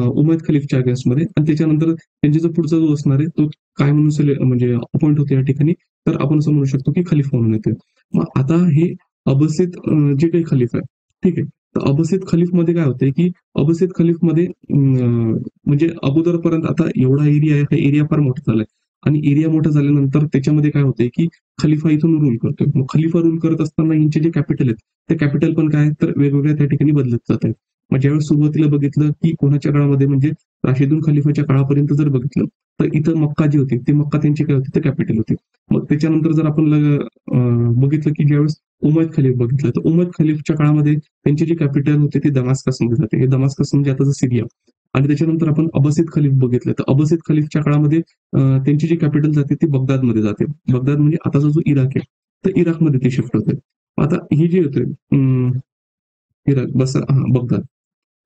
[SPEAKER 1] उमय्यद खलीफच्या अगेन्स्टमध्ये. आणि त्याच्यानंतर त्यांचा जो पुढचा जो असणार आहे तो काय म्हणून म्हणजे अपॉइंट होते या ठिकाणी, तर आपण असं म्हणू शकतो की खलीफ म्हणून येते. मग आता हे अब्बासिद जे काही खलीफ आहे, ठीक आहे, तर अब्बासिद खलीफमध्ये काय होतंय, की अब्बासिद खलीफमध्ये म्हणजे अगोदरपर्यंत आता एवढा एरिया आहे, हा एरिया फार मोठा झालाय आणि एरिया मोठा झाल्यानंतर त्याच्यामध्ये काय होतंय, की खलिफा इथून रूल करतोय. मग खलिफा रूल करत असताना यांचे जे कॅपिटल आहेत, ते कॅपिटल पण काय तर वेगवेगळ्या त्या ठिकाणी बदलत जात आहेत. मग ज्यावेळेस सुरुवातीला बघितलं, की कोणाच्या काळामध्ये म्हणजे राशिदून खलिफाच्या काळापर्यंत जर बघितलं, तर इथं मक्का जी होती, ती मक्का त्यांची काय होती, तर कॅपिटल होती. मग त्याच्यानंतर जर आपण बघितलं, की ज्यावेळेस उमय्यद खलीफ बघितलं, तर उमय्यद खलीफच्या काळामध्ये त्यांची जी कॅपिटल होती ती दमास्कसमध्ये जाते. हे दमास्कस म्हणजे आताचं सिरिया. आणि त्याच्यानंतर आपण अब्बासिद खलीफ बघितलं, तर अब्बासिद खलीफच्या काळामध्ये त्यांची जी कॅपिटल जाते ती बगदादमध्ये जाते. बगदाद म्हणजे आताचा जो इराक आहे, तर इराकमध्ये ते शिफ्ट होते. आता ही जी होते इराक बगदाद.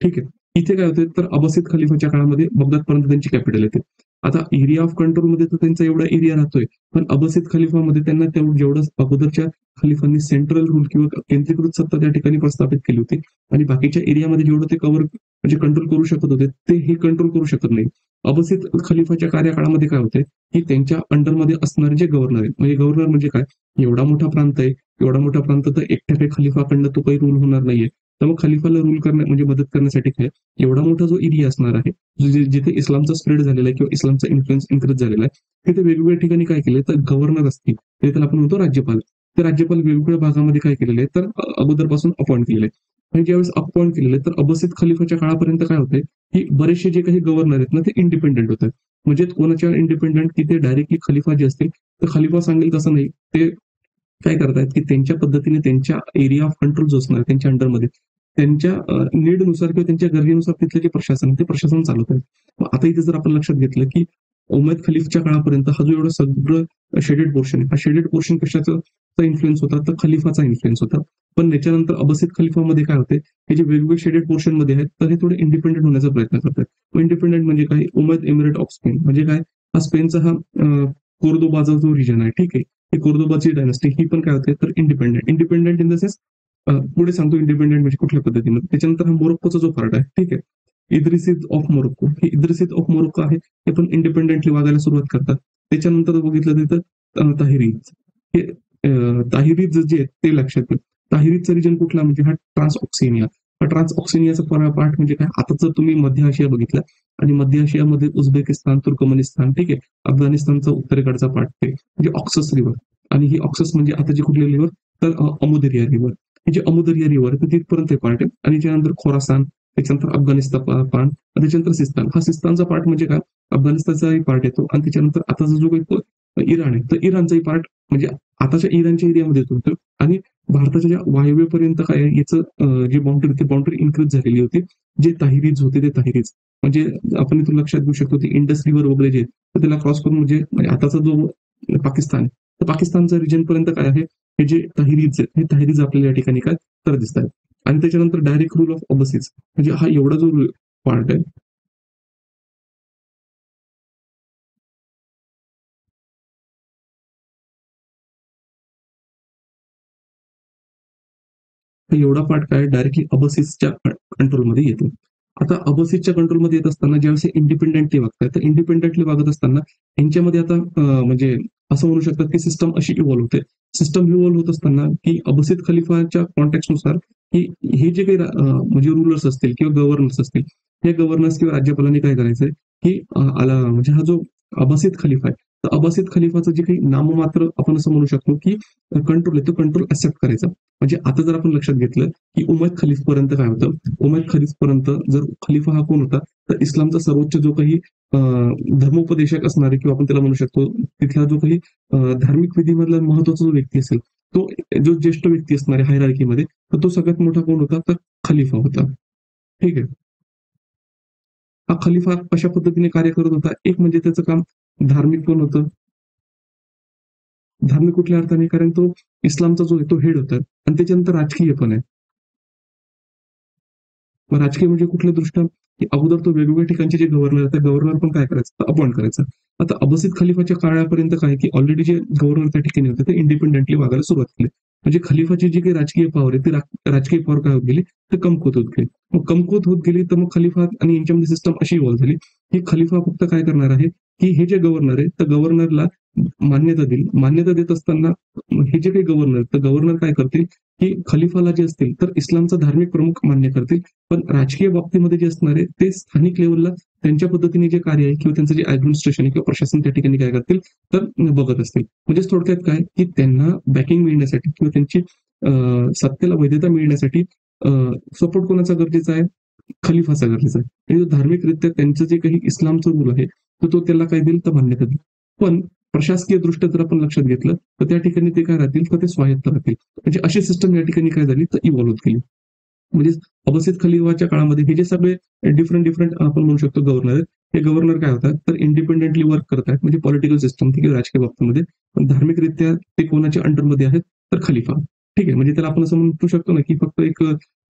[SPEAKER 1] ठीक आहे. इथे काय होते तर अब्बासिद खलिफाच्या काळामध्ये बगदादपर्यंत त्यांची कॅपिटल येते. आता एरिया ऑफ कंट्रोलमध्ये तर त्यांचा एवढा एरिया राहतोय, पण अब्बासिद खलिफामध्ये त्यांना जेवढं अगोदरच्या खलिफांनी सेंट्रल रूल किंवा केंद्रीकृत सत्ता त्या ठिकाणी प्रस्थापित केली होती आणि बाकीच्या एरियामध्ये जेवढं ते कव्हर म्हणजे कंट्रोल करू शकत होते, ते हे कंट्रोल करू शकत नाही. अब्बासिद खलिफाच्या कार्यकाळामध्ये काय होतंय, की त्यांच्या अंडरमध्ये असणारे जे गव्हर्नर आहेत, म्हणजे गव्हर्नर म्हणजे काय? एवढा मोठा प्रांत आहे, एवढा मोठा प्रांत तर एकट्या काही खलिफाकडनं तो काही रूल होणार नाहीये. तर मग खलिफाला रूल म्हणजे मदत करण्यासाठी काय एवढा मोठा जो एरिया असणार आहे, जिथे इस्लामचा स्प्रेड झालेला आहे किंवा इस्लामचा इन्फ्लुएन्स इन्क्रीज झालेला आहे, तिथे वेगवेगळ्या ठिकाणी काय केलंय तर गव्हर्नर असतील, ते त्याला आपण म्हणतो राज्यपाल. ते राज्यपाल वेगवेगळ्या भागामध्ये काय केलेले आहे तर अगोदरपासून अपॉइंट केलेले आहे. आणि ज्यावेळेस अपॉइंट केलेले तर अब्बासिद खलिफाच्या काळापर्यंत काय होतंय, की बरेचसे जे काही गव्हर्नर आहेत ना, ते इंडिपेंडंट होतात. म्हणजे कोणाच्या इंडिपेंडंट की ते डायरेक्टली खलिफा जे असतील, तर खलिफा सांगेल तसं नाही. ते काय करतायत, की त्यांच्या पद्धतीने त्यांच्या एरिया ऑफ कंट्रोल जो असणार त्यांच्या अंडरमध्ये त्यांच्या नीडनुसार किंवा त्यांच्या गरजेनुसार तिथलं जे प्रशासन आहे, ते प्रशासन चालवत आहे. मग आता इथे जर आपण लक्षात घेतलं, की उमय्यद खलीफच्या काळापर्यंत हा जो एवढं सगळं शेडेड पोर्शन आहे, हा शेडेड पोर्शन कशाचा इन्फ्लुएन्स होता, तर खलिफाचा इन्फ्लुएन्स होता. पण त्याच्यानंतर अब्बासिद खलिफामध्ये काय होते, हे जे वेगवेगळे शेडेड पोर्शनमध्ये आहेत, तर हे थोडे इंडिपेंडंट होण्याचा प्रयत्न करतात. मग इंडिपेंडंट म्हणजे काय? उमय्यद एमिरेट ऑफ स्पेन म्हणजे काय? हा स्पेनचा हा कोर्दोबाचा जो रिजन आहे, ठीक आहे. ही कोर्दोबाची डायनेस्टी ही पण काय होते, तर independent. Independent in the sense पुढे सांगतो इंडिपेंडंट म्हणजे कुठल्या पद्धतीने. त्याच्यानंतर हा मोरोक्कोचा जो पार्ट आहे, ठीक आहे. इद्रिसिद ऑफ मोरोक्को. हे इद्रिसिद ऑफ मोरोक्को आहे, ते पण इंडिपेंडेंटली वागायला सुरुवात करतात. त्याच्यानंतर बघितलं तर ताहिरीज. हे ताहिरीज जे आहेत ते लक्षात घ्या. ताहिरीजचा रिजन कुठला म्हणजे हा ट्रान्सऑक्सिनिया. हा ट्रान्सऑक्सिनियाचा पार्ट म्हणजे काय? आता जर तुम्ही मध्य आशिया बघितला आणि मध्य आशियामध्ये उझबेकिस्तान, तुर्कमेनिस्तान, ठीक आहे. अफगाणिस्तानचा उत्तरेकडचा पार्ट ते म्हणजे ऑक्सस रिव्हर आणि ही ऑक्सस म्हणजे आताची कुठली रिव्हर तर अमुदरिया रिव्हर. ही जी अमुदरिया रिव्हर आहे तिथपर्यंत हे पार्ट आहे आणि त्याच्यानंतर खोरासान, त्याच्यानंतर अफगाणिस्तान पार्ट, त्याच्यानंतर सिस्तान. हा सिस्तानचा पार्ट म्हणजे काय? अफगाणिस्तानचाही पार्ट येतो आणि त्याच्यानंतर आताचा जो काही इराण आहे, तर इराणचाही पार्ट म्हणजे आताच्या इराणच्या एरियामध्ये येतो आणि भारताच्या ज्या वायव्येपर्यंत काय आहे याचं जी बाउंड्री ती बाउंड्री इन्क्रीज झालेली होती. जे ताहिरीज होते ते ताहिरीज म्हणजे आपण इथून लक्षात घेऊ शकतो ते इंडस रिव्हर वगैरे जे तर त्याला क्रॉस करून म्हणजे आताचा जो पाकिस्तान आहे, तर पाकिस्तानच्या रिजन पर्यंत काय आहे हे जे ताहिरीज आहेत, हे ताहिरीज आपल्याला या ठिकाणी काय तर दिसतात. आणि त्याच्यानंतर डायरेक्ट रूल ऑफ अब्बासिज म्हणजे हा एवढा जो पार्ट आहे तर एवढा पार्ट काय डायरेक्टली अबसिसच्या कंट्रोलमध्ये येतो. आता अबसिसच्या कंट्रोलमध्ये येत असताना ज्यावेळेस इंडिपेंडेंटली वागतात, तर इंडिपेंडेंटली वागत असताना यांच्यामध्ये आता म्हणजे असं म्हणू शकतात की सिस्टम अशी इव्हॉल्व होते. सिस्टम इव्हॉल्व होत असताना की अबसिद खलिफाच्या कॉन्टेक्स्टनुसार की हे जे काही म्हणजे रूलर्स असतील किंवा गव्हर्नर्स असतील, हे गव्हर्नर्स किंवा राज्यपालांनी काय करायचंय की आला म्हणजे हा जो अब्बासिद खलिफा आहे, तर अब्बासिद खलिफाचं जे काही नाममात्र आपण असं म्हणू शकतो की कंट्रोल आहे, तो कंट्रोल एक्सेप्ट करायचा. म्हणजे आता जर आपण लक्षात घेतलं, की उमय्यद खलीफ पर्यंत काय होतं? उमय्यद खलीफ पर्यंत जर खलिफा हा कोण होता? तर इस्लामचा सर्वोच्च जो काही धर्मोपदेशक असणारे किंवा आपण त्याला म्हणू शकतो, तिथला जो काही धार्मिक विधीमधला महत्वाचा जो व्यक्ती असेल, तो जो ज्येष्ठ व्यक्ती असणार आहे हायरार्कीमध्ये, तर तो सगळ्यात मोठा कोण होता? तर खलिफा होता. ठीक आहे. हा खलिफा कशा पद्धतीने कार्य करत होता? एक म्हणजे त्याचं काम धार्मिक पण होतं. धार्मिक कुठल्या अर्थाने? कारण तो इस्लामचा जो आहे तो हेड होता आणि त्याच्यानंतर राजकीय पण आहे. मग राजकीय म्हणजे कुठल्या दृष्ट्या? की अगोदर तो वेगवेगळ्या ठिकाणचे जे गव्हर्नर त्या गव्हर्नर पण काय करायचं? अपॉइंट करायचा. आता अब्बासिद खलिफाच्या काळापर्यंत काय की ऑलरेडी जे गव्हर्नर त्या ठिकाणी होते ते इंडिपेंडेंटली वागायला सुरुवात केली. म्हणजे खलिफाची जी काही राजकीय पॉवर आहे ती राजकीय पॉवर काय होत गेली? तर कमकुवत होत गेली. मग कमकुवत होत गेली तर मग खलिफा आणि यांच्यामध्ये सिस्टम अशी इव्हॉल्व झाली, की खलिफा फक्त काय करणार आहे, की हे जे गव्हर्नर आहे, त्या गव्हर्नरला मान्यता दिली. मान्यता देत असताना हे जे काही गव्हर्नर, तर गव्हर्नर काय करतील, की खलिफाला जे असतील तर इस्लामचा धार्मिक प्रमुख मान्य करतील. पण राजकीय बाबतीमध्ये जे असणार आहे ते स्थानिक लेव्हलला त्यांच्या पद्धतीने जे कार्य आहे किंवा त्यांचं जे ॲडमिनिस्ट्रेशन आहे किंवा प्रशासन त्या ठिकाणी काय करतील, तर बघत असतील. म्हणजे थोडक्यात काय, की त्यांना बॅकिंग मिळण्यासाठी किंवा त्यांची सत्तेला वैधता मिळण्यासाठी सपोर्ट कोणाचा गरजेचा आहे? खलिफाचा गरजेचा आहे. आणि जो धार्मिकरित्या त्यांचं जे काही इस्लामचा रूल आहे, तर तो त्याला काय देईल, तर मान्यता देईल. पण प्रशासकीय दृष्ट्या जर आपण लक्षात घेतलं, तर त्या ठिकाणी ते काय राहतील, तर ते स्वायत्त राहतील. म्हणजे अशी सिस्टम या ठिकाणी काय झाली, तर इव्हॉल्व होत गेली. म्हणजे अब्बासिद खलिफाच्या काळामध्ये हे जे सगळे डिफरंट आपण म्हणू शकतो गव्हर्नर आहेत, हे गव्हर्नर काय होतात, तर इंडिपेंडेंटली वर्क करतात. म्हणजे पॉलिटिकल सिस्टम किंवा राजकीय बाबतीमध्ये. पण धार्मिकरित्या ते कोणाच्या अंडरमध्ये आहेत, तर खलिफा. ठीक आहे. म्हणजे त्याला आपण असं म्हणू शकतो ना, की फक्त एक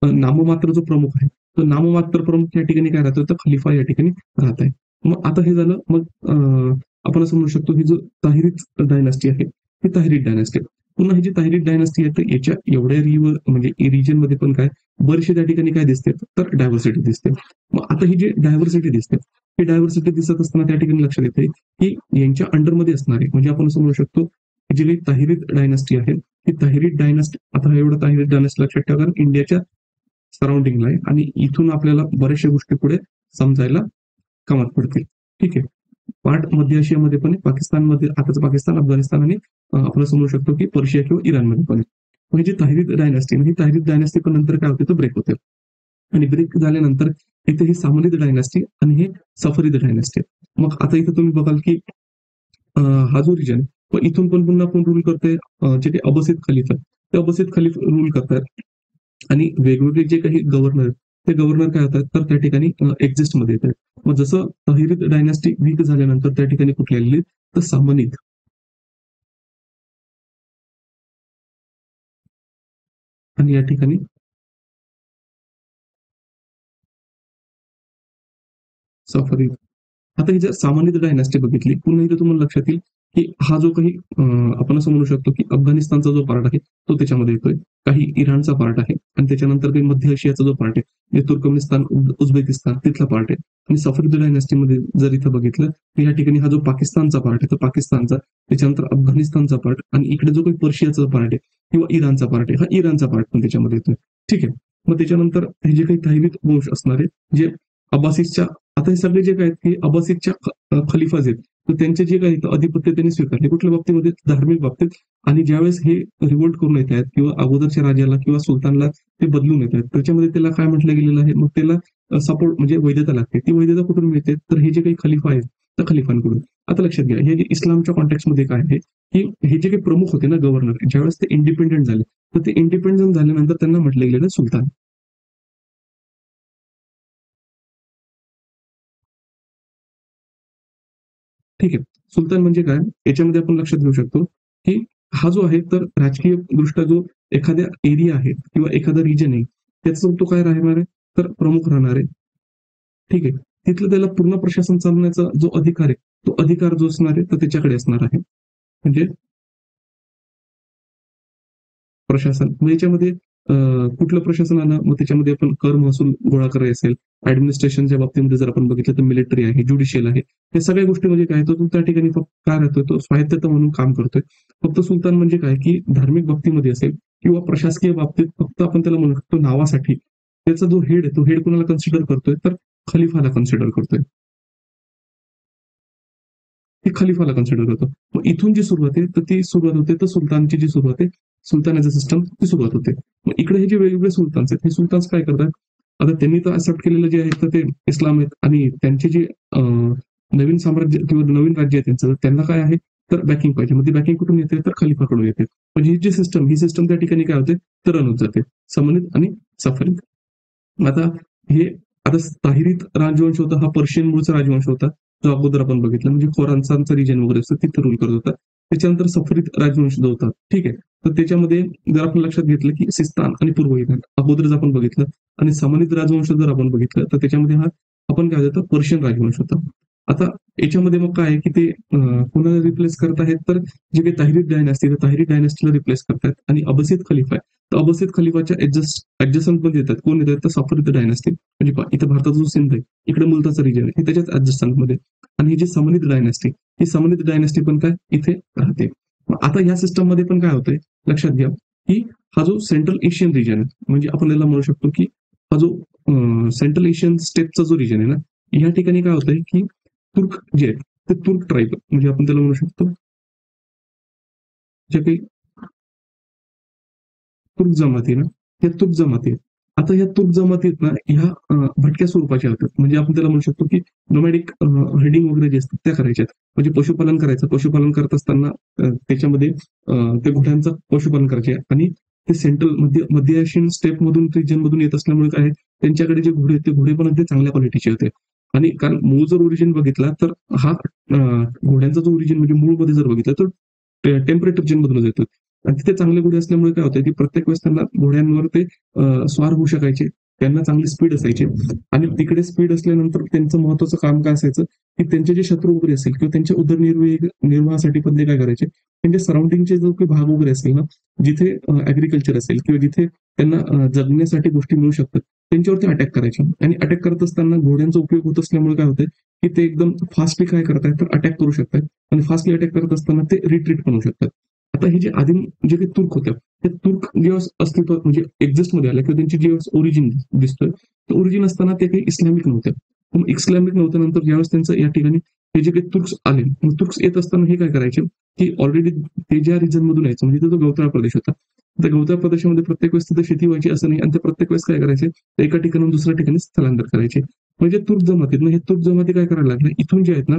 [SPEAKER 1] नाममात्र जो प्रमुख आहे, तो नाममात्र प्रमुख या ठिकाणी काय राहतो, तर खलिफा या ठिकाणी राहत आहे. मग आता हे झालं. मग आपण असं म्हणू शकतो, ही जो ताहिरीद डायनास्टी आहे, ही ताहिरीद डायनास्टी. पुन्हा ही जी ताहिरीद डायनास्टी आहे, तर याच्या एवढ्या म्हणजे रिजनमध्ये पण काय बरेचसे त्या ठिकाणी काय दिसते, तर डायव्हर्सिटी दिसते. मग आता ही जी डायव्हर्सिटी दिसते, ही डायव्हर्सिटी दिसत असताना त्या ठिकाणी लक्षात येते, की यांच्या अंडरमध्ये असणारे म्हणजे आपण असं म्हणू शकतो, की जी काही ताहिरीद डायनास्टी आहे, ही ताहिरीद डायनास्टी, आता एवढं ताहिरीद डायनास्टी लक्षात ठेवा, कारण इंडियाच्या सराउंडिंगला आहे आणि इथून आपल्याला बऱ्याचशा गोष्टी पुढे समजायला कामात पडतील. ठीक आहे. पार्ट मध्य आशियामध्ये पण आहे, पाकिस्तानमध्ये आताच पाकिस्तान, अफगाणिस्तान आणि आपण समजू शकतो, की पर्शिया किंवा इराणमध्ये पण आहे. मग ही जी ताहिरीद डायनास्टी, ही ताहिरीद डायनास्टी पण नंतर काय होते, तर ब्रेक होते. आणि ब्रेक झाल्यानंतर इथे ही सामनिद डायनास्टी आणि हे सफरीद डायनास्टी. मग आता इथे तुम्ही बघाल, की हा जो रिजन, तो इथून पण पुन्हा कोण रूल करतंय, जे काही अब्बासिद खलीफा आहेत, ते अब्बासिद खलीफ रूल करतात. आणि वेगवेगळे जे काही गव्हर्नर आहेत, ते गव्हर्नर काय होतात, तर त्या ठिकाणी एक्झिस्टमध्ये येतात. मग जसं ताहिरीद डायनास्टी वीक झाल्यानंतर त्या ठिकाणी कुठली आलेली, तर सामनिद. आणि या ठिकाणी सफरीद. आता ही जर सामान्य डायनास्टी बघितली, पुन्हा इथे तुम्हाला लक्षात येईल, की हा जो काही आपण असं म्हणू शकतो, की अफगाणिस्तानचा जो पार्ट आहे, तो त्याच्यामध्ये येतोय. काही इराणचा पार्ट आहे आणि त्याच्यानंतर काही मध्य आशियाचा जो पार्ट आहे, म्हणजे तुर्कमेनिस्तान, उझबेकिस्तान तिथला पार्ट आहे. आणि सफरीद डायनास्टीमध्ये जर इथं बघितलं, तर या ठिकाणी हा जो पाकिस्तानचा पार्ट आहे, तो पाकिस्तानचा, त्याच्यानंतर अफगाणिस्तानचा पार्ट आणि इकडे जो काही पर्शियाचा पार्ट आहे किंवा इराणचा पार्ट आहे, हा इराणचा पार्ट पण त्याच्यामध्ये येतोय. ठीक आहे. मग त्याच्यानंतर हे जे काही ताहिरीद वंश असणार आहे, जे अब्बासीच्या, आता हे सगळे जे काय आहेत, की अब्बासीच्या खलिफाज आहेत. तर त्यांचे जे काही अधिपत्य त्यांनी स्वीकारले. कुठल्या बाबतीमध्ये? धार्मिक बाबतीत. आणि ज्यावेळेस हे रिव्होल्ट करून येत आहेत किंवा अगोदरच्या राजाला किंवा सुलतानला ते बदलून येत आहेत, त्याच्यामध्ये त्याला काय म्हटलं गेलेलं आहे, मग त्याला सपोर्ट म्हणजे वैधता लागते. ती वैधता कुठून मिळते? तर हे जे काही खलिफा आहेत, त्या खलिफांकडून. आता लक्षात घ्या, हे जे इस्लामच्या कॉन्टेक्स्टमध्ये काय आहे, की हे जे काही प्रमुख होते ना गव्हर्नर, ज्यावेळेस ते इंडिपेंडेंट झाले, तर ते इंडिपेंडंट झाल्यानंतर त्यांना म्हटलं गेलेलं सुलतान. ठीक आहे. सुलतान म्हणजे काय? याच्यामध्ये आपण लक्षात घेऊ शकतो, की हा जो आहे तर राजकीय दृष्ट्या जो एखाद्या एरिया आहे किंवा एखादा रिजन आहे, त्याचा तो काय राहणार आहे? तर प्रमुख राहणार आहे. ठीक आहे. तिथलं त्याला पूर्ण प्रशासन चालवण्याचा जो अधिकार आहे, तो अधिकार जो असणार आहे, तर त्याच्याकडे असणार आहे. म्हणजे प्रशासन. मग याच्यामध्ये कुठलं प्रशासन आलं? मग त्याच्यामध्ये आपण कर महसूल गोळा करायचा असेल, ॲडमिनिस्ट्रेशनच्या बाबतीमध्ये जर आपण बघितलं तर मिलिटरी आहे, ज्युडिशियल आहे. या सगळ्या गोष्टी म्हणजे काय, तर तो त्या ठिकाणी फक्त काय राहतोय, तो स्वायत्तता म्हणून काम करतोय. फक्त सुलतान म्हणजे काय, की धार्मिक बाबतीमध्ये असेल किंवा प्रशासकीय बाबतीत फक्त आपण त्याला म्हणू शकतो नावासाठी. त्याचा जो हेड आहे, तो हेड कोणाला कन्सिडर करतोय, तर खलिफाला कन्सिडर करतोय. ती खलिफाला कन्सिडर करतो. मग इथून जी सुरुवात आहे, तर ती सुरुवात होते, तर सुलतानची जी सुरुवात आहे, सुलतान ॲज अ सिस्टम ती सुरुवात होते. मग इकडे हे जे वेगवेगळे सुलतान्स आहेत, हे सुलतान्स काय करतात? आता त्यांनी तर एक्सेप्ट केलेलं जे आहे, तर ते इस्लाम आहेत आणि त्यांचे जे नवीन साम्राज्य किंवा नवीन राज्य आहे त्यांचं, त्यांना काय आहे, तर बॅकिंग पाहिजे. मग ती बॅकिंग कुठून येते? तर खलिफाकडून येते. म्हणजे ही जी सिस्टम, ही सिस्टम त्या ठिकाणी काय होते, तर रन होत जाते. समन्वित आणि सफरित. आता हे आता ताहिरीत राजवंश होता, हा पर्शियन मूळचा राजवंश होता. जो अगोदर आपण बघितलं, म्हणजे खोरासानचा रिजन वगैरे असतं तिथे रूल करत होता. त्याच्यानंतर सफरीत राजवंश जो होता, ठीक आहे. तर त्याच्यामध्ये जर आपण लक्षात घेतलं, की सिस्तान आणि पूर्व इराण अगोदर जर आपण बघितलं आणि सामनिद राजवंश जर आपण बघितलं, तर त्याच्यामध्ये हा आपण काय होतं, पर्शियन राजवंश होता. आता याच्यामध्ये मग काय आहे, की ते कोणाला रिप्लेस करत आहेत, तर जे काही ताहिरीद डायनास्टी, तर ताहिरीद डायनास्टीला रिप्लेस करतायत आणि अब्बासिद खलिफा आहे. तर अब्बासिद खलिफाच्या ऍडजस्टंट मध्ये येतात. कोण येतात? तर सफरीद डायनास्टी. म्हणजे इथं भारताचा जो सिंध आहे, इकडे मुलताचा रिजन आहे, हे त्याच्याच ऍडजस्टंट मध्ये. आणि ही जी समनिद डायनास्टी, ही समनिद डायनेस्टी पण काय इथे राहते. आता ह्या सिस्टम मध्ये पण काय होतंय लक्षात घ्या, की हा जो सेंट्रल एशियन रिजन आहे, म्हणजे आपण याला म्हणू शकतो की हा जो सेंट्रल एशियन स्टेपचा जो रिजन आहे ना, या ठिकाणी काय होतंय की तुर्क जे आहेत ते तुर्क ट्राईब म्हणजे आपण त्याला म्हणू शकतो जे काही तुर्क जमाती ना, या तुर्क जमाती आहेत. आता या तुर्क जमाती आहेत ना, ह्या भटक्या स्वरूपाच्या होतात. म्हणजे आपण त्याला म्हणू शकतो की नोमॅडिक हेडिंग वगैरे जे असतात त्या करायच्यात. म्हणजे पशुपालन करायचं. पशुपालन करत असताना त्याच्यामध्ये ते घोड्यांचं पशुपालन करायचे आणि ते सेंट्रल मध्य एशियन स्टेप मधून रिजन मधून येत असल्यामुळे काय आहे, त्यांच्याकडे जे घोडे आहेत ते घोडे पण अगदी चांगल्या क्वालिटीचे होते. आणि कारण मूळ जर ओरिजिन बघितला तर हा घोड्यांचा जो ओरिजिन म्हणजे मूळमध्ये जर बघितलं तर टेम्परेट रिजन मधूनच येतो. आणि तिथे चांगले घोडे असल्यामुळे काय होतं की प्रत्येक वेळेस त्यांना घोड्यांवर ते स्वार होऊ शकायचे. त्यांना चांगली स्पीड असायची आणि तिकडे स्पीड असल्यानंतर त्यांचं महत्वाचं काम काय असायचं की त्यांचे जे शत्रू वगैरे असेल किंवा त्यांच्या उदरनिर्वाहासाठी पण ते काय करायचे, त्यांच्या सराउंडिंगचे जो काही भाग वगैरे असेल ना, जिथे ऍग्रिकल्चर असेल किंवा जिथे त्यांना जगण्यासाठी गोष्टी मिळू शकतात, त्यांच्यावरती अटॅक करायचे. आणि अटॅक करत असताना घोड्यांचा उपयोग होत असल्यामुळे काय होतंय की ते एकदम फास्टली काय करतायत तर अटॅक करू शकतात आणि फास्टली अटॅक करत असताना ते रिट्रीट पण होऊ शकतात. आता हे जे आदिम जे काही तुर्क होत्या, ते तुर्क जेव्हा अस्तित्वात म्हणजे एक्झिस्ट मध्ये आल्या किंवा त्यांची जेव्हा ओरिजिन दिसतोय, तर ओरिजिन असताना ते काही इस्लामिक नव्हते. मग इस्लामिक नव्हतं नंतर ज्यावेळेस त्यांचं या ठिकाणी हे जे काही तुर्क्स आले, मग तुर्क्स येत असताना हे काय करायचे की ऑलरेडी ते ज्या रिजन मधून यायचं म्हणजे तो गवताळ प्रदेश होता. त्या गवताळ प्रदेशामध्ये प्रत्येक वेळेस तिथे शेती व्हायची असं नाही आणि ते प्रत्येक वेळेस काय करायचे, एका ठिकाणून दुसऱ्या ठिकाणी स्थलांतर करायचे. म्हणजे तुर्क जमातीत ना हे तुर्क जमाती काय करायला लागले, इथून जे आहेत ना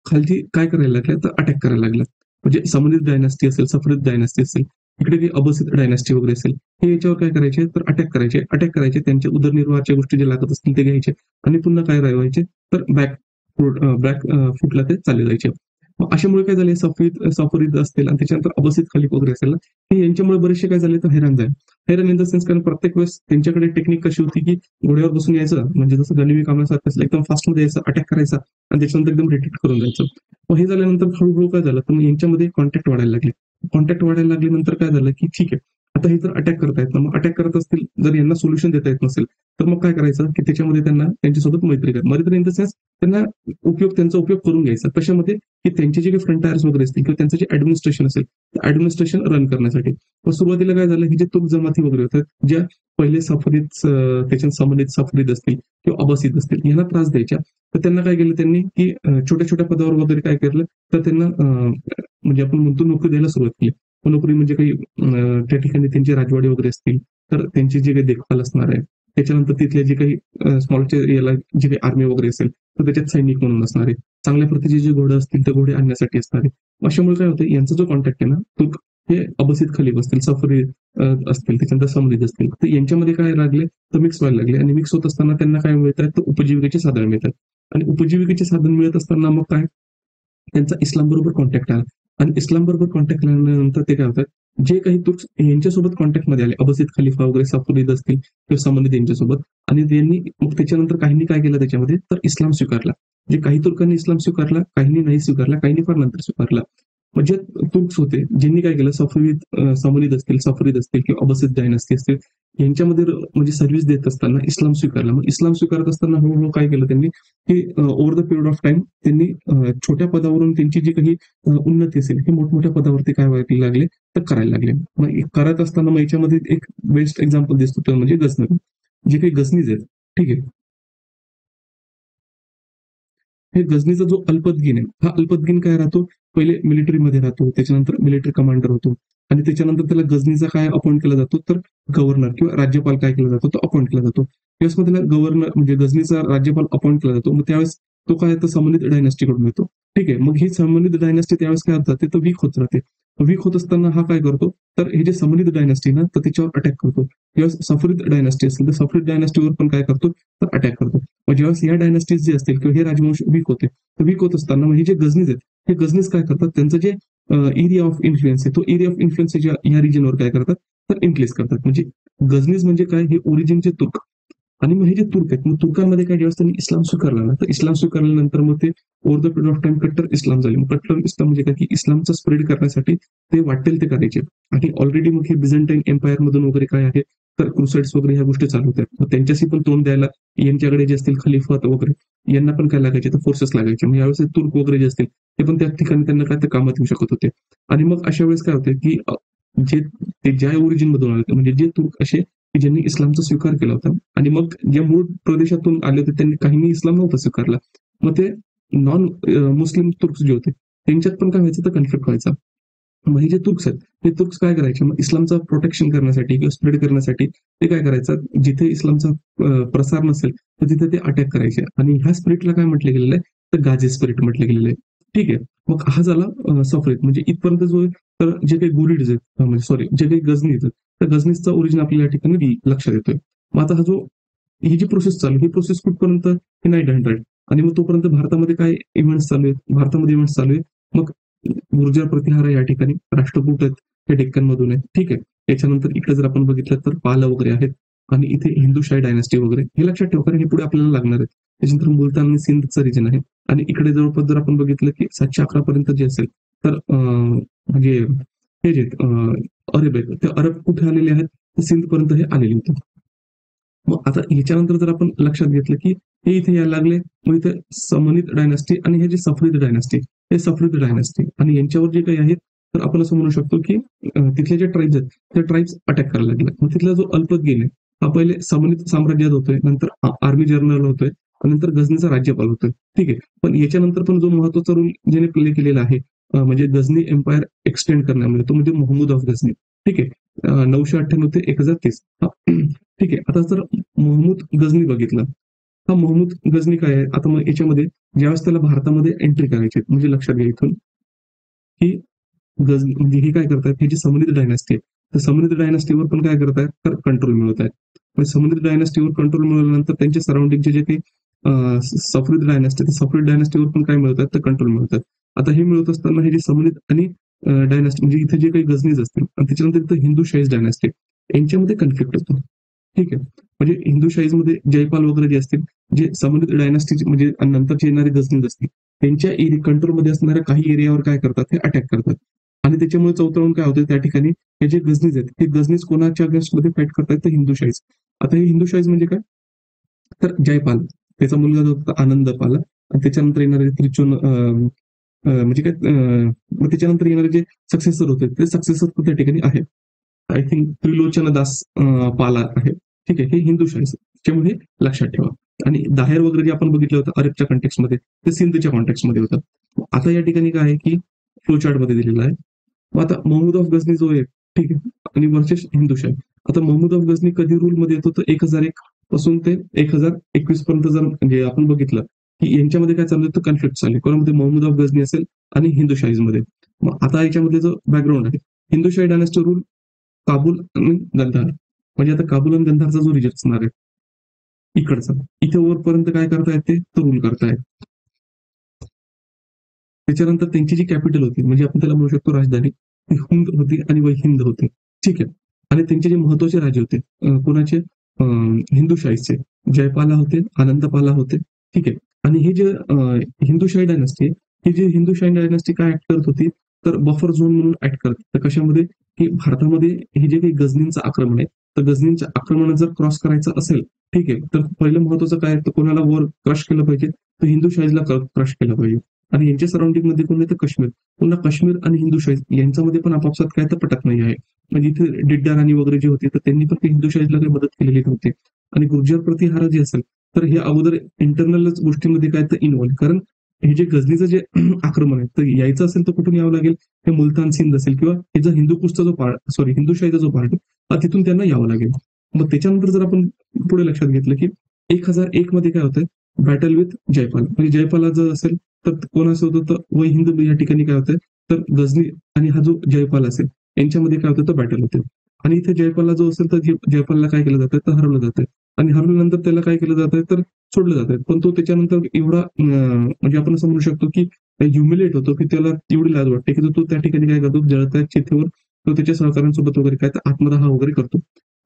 [SPEAKER 1] खालची काय करायला लागल्या तर अटॅक करायला लागल्या. म्हणजे समरिद डायनास्टी असेल, सफरिद डायनास्टी असेल, इकडे काही अबसिद डायनास्टी वगैरे असेल, हे याच्यावर काय करायचे तर अटॅक करायचे त्यांच्या उदरनिर्वाहाच्या गोष्टी जे लागत असतील ते घ्यायचे आणि पुन्हा काय राहायचे तर बॅक फुटला ते चालले जायचे. मग अशामुळे काय झाले सफरीद असतील आणि त्याच्यानंतर अबसिद खलीफ वगैरे असेल ना, हे यांच्यामुळे बरेचसे काय झाले तर हैराण झाले. हैराण इन द सेन्स कारण प्रत्येक वेळेस त्यांच्याकडे टेक्निक कशी होती की घोड्यावर बसून यायचं म्हणजे जसं गनिमी कामासारखं असेल एकदम फास्टमध्ये यायचं, अटॅक करायचा आणि त्याच्यानंतर एकदम रिट्रीट करून जायचं. मग हे झाल्यानंतर हळूहळू काय झालं तर मग यांच्यामध्ये कॉन्टॅक्ट वाढायला लागले. कॉन्टॅक्ट वाढायला लागल्यानंतर काय झालं की ठीक आहे, आता हे जर अटॅक करतायत ना, मग अटॅक करत असतील जर यांना सोल्युशन देता येत नसेल तर मग काय करायचं की त्याच्यामध्ये त्यांना त्यांच्यासोबत मैत्री इन द सेन्स त्यांना त्यांचा उपयोग करून घ्यायचा कशामध्ये की त्यांचे जे काही फ्रंटायर्स वगैरे असतील किंवा त्यांचं जे ऍडमिनिस्ट्रेशन असेल ऍडमिनिस्ट्रेशन रन करण्यासाठी. मग सुरुवातीला काय झालं, ही जे तुर्क जमाती वगैरे होतात ज्या पहिले त्याच्या संबंधित सफरीद असतील किंवा अबसिद असतील यांना त्रास द्यायच्या, तर त्यांना काय केलं त्यांनी की छोट्या छोट्या पदावर वगैरे काय केलं तर त्यांना म्हणजे आपण म्हणतो नोकरी द्यायला सुरुवात केली. नोकरी म्हणजे काही त्या ठिकाणी त्यांचे राजवाडे वगैरे असतील तर त्यांची जी काही देखभाल असणार आहे, त्याच्यानंतर तिथले जे काही स्मॉलच्या याला जे काही आर्मी वगैरे असेल तर त्याच्यात सैनिक म्हणून असणारे, चांगल्या प्रतीचे जे घोडे असतील ते घोडे आणण्यासाठी असणारे. अशामुळे काय होतं यांचा जो कॉन्टॅक्ट आहे ना तो हे अबसिद खलीफ असतील, सफरी असतील, त्याच्यानंतर समरीद असतील, तर यांच्यामध्ये काय लागले तर मिक्स व्हायला लागले आणि मिक्स होत असताना त्यांना काय मिळतात तर उपजीविकेचे साधन मिळतात. आणि उपजीविकेचे साधन मिळत असताना मग काय त्यांचा इस्लाम बरोबर कॉन्टॅक्ट आला आणि इस्लाम बरोबर कॉन्टॅक्ट आल्यानंतर ते काय होतात, जे काही तुर्क यांच्यासोबत कॉन्टॅक्ट मध्ये आले अबसिद खलिफा वगैरे सफरीद असतील किंवा संबंधित यांच्यासोबत आणि त्यांनी मग त्याच्यानंतर काहींनी काय केलं त्याच्यामध्ये तर इस्लाम स्वीकारला. जे काही तुर्कांनी इस्लाम स्वीकारला, काहींनी नाही स्वीकारला, काहींनी फार नंतर स्वीकारला. म्हणजे तुर्क्स होते ज्यांनी काय केलं समनीद असतील, सफरीद असतील किंवा अबसिद डायनास्टी असतील यांच्यामध्ये म्हणजे सर्व्हिस देत असताना इस्लाम स्वीकारला. मग इस्लाम स्वीकारत असताना हळूहळू काय केलं त्यांनी की over the period of time त्यांनी छोट्या पदावरून त्यांची जी काही उन्नती असेल हे मोठमोठ्या पदावरती काय व्हायला लागले तर करायला लागले. मग करत असताना मग याच्यामध्ये एक बेस्ट एक्झाम्पल दिसतो तो म्हणजे गझनवी. जे काही गझनीज आहेत, ठीक आहे, हे गझनीचा जो अल्पदगीन आहे, हा अल्पदगीन काय राहतो, पहिले मिलिटरीमध्ये राहतो, त्याच्यानंतर मिलिटरी कमांडर होतो आणि त्याच्यानंतर त्याला गझनीचा काय अपॉइंट केला जातो तर गव्हर्नर किंवा राज्यपाल काय केला जातो तो अपॉइंट केला जातो. त्यावेळेस मग त्याला गव्हर्नर म्हणजे गझनीचा राज्यपाल अपॉइंट केला जातो. मग त्यावेळेस तो काय तर संबंधित डायनास्टीकडून येतो. ठीक आहे, मग ही संबंधित डायनास्टी त्यावेळेस काय होत जाते तर वीक होत राहते. वीक होत असताना हा काय करतो तर हे जे संबंधित डायनास्टी ना तर त्याच्यावर अटॅक करतो. जेव्हा सफरीद डायनास्टी असेल तर सफरीद डायनास्टीवर पण काय करतो तर अटॅक करतो. मग जेव्हा या डायनास्टीज जे असतील किंवा हे राजवंश वीक होते, तर वीक होत असताना मग हे जे गझनीज आहेत हे गझनीज काय करतात त्यांचं जे एरिया ऑफ इन्फ्लुएन्स आहे तो एरिया ऑफ इन्फ्लुएन्स या रिजनवर काय करतात तर इन्क्रीज करतात. म्हणजे गझनीज म्हणजे काय हे ओरिजिनचे तुर्क आणि मग हे जे तुर्क आहेत मग तुर्कांमध्ये काय ज्यावेळेस त्यांनी इस्लाम स्वीकारला ना तर इस्लाम स्वीकारल्यानंतर मग ते over the period of time कट्टर इस्लाम झाले. मग कट्टर इस्लाम म्हणजे काय की इस्लामचा स्प्रेड करण्यासाठी ते वाटेल ते करायचे आणि ऑलरेडी मग हे बिझंटाईन एम्पायर मधून वगैरे काय आहे तर क्रुसाइड्स वगैरे ह्या गोष्टी चालू होत्या. मग त्यांच्याशी पण तोंड द्यायला यांच्याकडे जे असतील खलिफत वगैरे यांना पण काय लागायचे तर फोर्सेस लागायचे. म्हणजे यावेळेस तुर्क वगैरे जे असतील ते पण त्या ठिकाणी त्यांना काय तर कामात येऊ शकत होते. आणि मग अशा वेळेस काय होतं की जे ते ज्या ओरिजिन मधून आले होते म्हणजे जे तुर्क असे की ज्यांनी इस्लामचा स्वीकार केला होता आणि मग जे मूळ प्रदेशातून आले होते त्यांनी काहींनी इस्लाम नव्हता स्वीकारला. मग ते नॉन मुस्लिम तुर्क जे होते त्यांच्यात पण काय व्हायचं तर कन्फ्लिक्ट व्हायचा. मग हे जे तुर्क्स आहेत ते तुर्क्स काय करायचे मग इस्लामचं प्रोटेक्शन करण्यासाठी किंवा स्प्रेड करण्यासाठी ते काय करायचं जिथे इस्लामचा प्रसार नसेल तर तिथे ते अटॅक करायचे आणि ह्या स्पिरिटला काय म्हटलं गेलेलं आहे तर गाझी स्पिरिट म्हटलं गेलेलं आहे. ठीक आहे. मग हा झाला सफरीत म्हणजे इथपर्यंत जो आहे तर जे काही गुरिड्स आहेत म्हणजे सॉरी जे काही गझनी आहेत तर गझनीचा ओरिजिन आपल्याला या ठिकाणी लक्षात येतोय. मग आता हा जो ही जी प्रोसेस चालू ही प्रोसेस कुठपर्यंत ही 900 आणि मग तोपर्यंत भारतामध्ये काय इव्हेंट्स चालू आहेत भारतामध्ये इव्हेंट्स चालू आहेत. मग गुर्जर प्रतिहार या ठिकाणी राष्ट्रकूट आहेत ते डेक्कन मधून आहे. ठीक आहे. त्याच्यानंतर इकडे जर आपण बघितलं तर पाला वगैरे आहेत आणि इथे हिंदूशाही डायनास्टी वगैरे हे लक्षात ठेवा कारण हे पुढे आपल्याला लागणार आहे. त्याच्यानंतर मुलतान आणि सिंधचं रिजन आहे आणि इकडे जवळपास जर आपण बघितलं की 711 पर्यंत जे असेल तर म्हणजे हे जे अरब आहेत ते अरब कुठे आलेले आहेत तर सिंध पर्यंत हे आलेले होते. मग आता ह्याच्यानंतर जर आपण लक्षात घेतलं की हे इथे यायला लागले मग इथे समनित डायनास्टी आणि हे जे सफरीद डायनास्टी हे सफरीद डायनास्टी आणि यांच्यावर जे काही आहेत तर आपण असं म्हणू शकतो की तिथले जे ट्राईब्स आहेत ते ट्राईब्स अटॅक करायला लागले. मग तिथला जो अल्पगीन आहे हा पहिले समनित साम्राज्यात होतोय नंतर आर्मी जनरल होतोय नंतर गझनीचा राज्यपाल होतोय. ठीक आहे. पण याच्यानंतर पण जो महत्वाचा रोल ज्याने प्ले केलेला आहे म्हणजे गझनी एम्पायर एक्सटेंड करण्यामध्ये तो म्हणजे मोहम्मद ऑफ गझनी. ठीक आहे. 998 ते 1030. ठीक आहे. आता जर महमूद गझनी बघितलं हा महमूद गझनी काय आहे आता मग याच्यामध्ये ज्यावेळेस त्याला भारतामध्ये एंट्री करायची म्हणजे लक्षात घ्या इथून की गझनी म्हणजे हे काय करतात हे जी समृद्ध डायनास्टी आहे तर समृद्ध डायनास्टीवर पण काय करतायत तर कंट्रोल मिळवत आहेत. पण समृद्ध डायनास्टीवर कंट्रोल मिळवल्यानंतर त्यांच्या सराउंडिंगचे जे काही सफरीद डायनास्टी सफरीद डायनास्टीवर पण काय मिळतात तर कंट्रोल मिळतात. आता हे मिळत असताना हे जे समृद्ध आणि डायनास्टी म्हणजे इथे जे काही गझनीज असतील आणि त्याच्यानंतर इथं हिंदू शाहीज डायनास्टी यांच्यामध्ये कन्फ्लिक्ट होतो. ठीक आहे. म्हणजे हिंदू शाहीजमध्ये जयपाल वगैरे जे असतील जे समृद्ध डायनास्टी म्हणजे नंतरचे येणारे गझनीज असतील त्यांच्या कंट्रोलमध्ये असणाऱ्या काही एरियावर काय करतात हे अटॅक करतात आणि त्याच्यामुळे चौतळून काय होतं त्या ठिकाणी हे जे गझनीज आहेत हे गझनीज कोणाच्या अगेन्स्ट मध्ये फाईट करतात तर हिंदू शाहीज. आता हे हिंदू शाहीज म्हणजे काय तर जयपाल त्याचा मुलगा जो होता आनंद पाला आणि त्याच्यानंतर येणारे त्रिचोन म्हणजे काय मग त्याच्यानंतर येणारे जे सक्सेसर होते ते सक्सेसर त्या ठिकाणी आहे. आय थिंक त्रिलोचन दास पाला आहे. ठीक आहे. हे हिंदू शाहीज त्याच्यामुळे लक्षात ठेवा. आणि दाहेर वगैरे जे आपण बघितलं होतं अरबच्या कॉन्टेक्स्ट मध्ये ते सिंधच्या कॉन्टेक्स्ट मध्ये होतं. आता या ठिकाणी काय आहे की फ्लो चार्ट मध्ये दिलेलं आहे. मग आता महमूद ऑफ गझनी जो आहे ठीक आहे आणि वर्सेस हिंदूशाही. आता महमूद ऑफ गझनी कधी रूल मध्ये येतो तर 1001 पासून ते 1021 पर्यंत जर म्हणजे आपण बघितलं की यांच्यामध्ये काय चालू तर कन्फ्लिक्ट चालू कोणामध्ये महमूद ऑफ गझनी असेल आणि हिंदूशाहीज मध्ये. मग आता याच्यामध्ये जो बॅकग्राऊंड आहे हिंदूशाही डायनास्टी रूल काबूल आणि गंधार म्हणजे आता काबूल आणि गंधारचा जो रिजन असणार आहे इकडचा इथे वरपर्यंत काय करतायत ते रूल करतायत. त्याच्यानंतर त्यांची जी कॅपिटल होती म्हणजे आपण त्याला म्हणू शकतो राजधानी ती हुंद होती आणि हिंद होती. ठीक आहे. आणि त्यांचे जे महत्वाचे राजे होते कोणाचे हिंदूशाहीचे जयपाला होते आनंदपाला होते. ठीक आहे. आणि हे जे हिंदूशाही डायनास्टी ही जी हिंदूशाही डायनास्टी काय ऍक्ट करत होती तर बफर झोन म्हणून ऍक्ट करत तर कशामध्ये की भारतामध्ये हे जे काही गझनींचं आक्रमण आहे तर गझनींच्या आक्रमण जर क्रॉस करायचं असेल ठीक आहे तर पहिलं महत्वाचं काय तर कोणाला वर क्रश केलं पाहिजे तर हिंदूशाहीला क्रश केलं पाहिजे. आणि यांच्या सराउंडिंग मध्ये कोण येतं काश्मीर पुन्हा काश्मीर आणि हिंदूशाही यांच्यामध्ये पण आपापसात काय तर पटत नाही आहे. म्हणजे इथे डिड्डा राणी वगैरे जे होते तर त्यांनी पण ते हिंदूशाहीला काही मदत केलेली नव्हती. आणि गुर्जर प्रतिहार जे असेल तर हे अगोदर इंटरनलच गोष्टींमध्ये काय तर इन्व्हॉल्व कारण हे जे गझनीचं जे आक्रमण आहे तर यायचं असेल तर कुठून यावं लागेल हे मुलतान सिंध असेल किंवा हे जो हिंदू कुशचा जो पार्ट सॉरी हिंदूशाहीचा जो पार्ट तिथून त्यांना यावं लागेल. मग त्याच्यानंतर जर आपण पुढे लक्षात घेतलं की 1001 मध्ये काय होतं बॅटल विथ जयपाल म्हणजे जयपाला जर असेल तर कोणाचं होतं तर वय हिंद या ठिकाणी काय होतं तर गझनी आणि हा जो जयपाल असेल यांच्यामध्ये काय होतं तर बॅटल होते. आणि इथे जयपालला जो असेल तर जयपालला काय केलं जातं तर हरवलं जातं आणि हरवल्यानंतर त्याला काय केलं जातं तर सोडलं जातं. पण तो त्याच्यानंतर एवढा म्हणजे आपण असं म्हणू शकतो की ह्युमिलेट होतो की त्याला एवढी लाज वाटते की तो त्या ठिकाणी काय करतो जळत्या चिथेवर तो त्याच्या सहकाऱ्यांसोबत वगैरे काय तर आत्मदाह वगैरे करतो.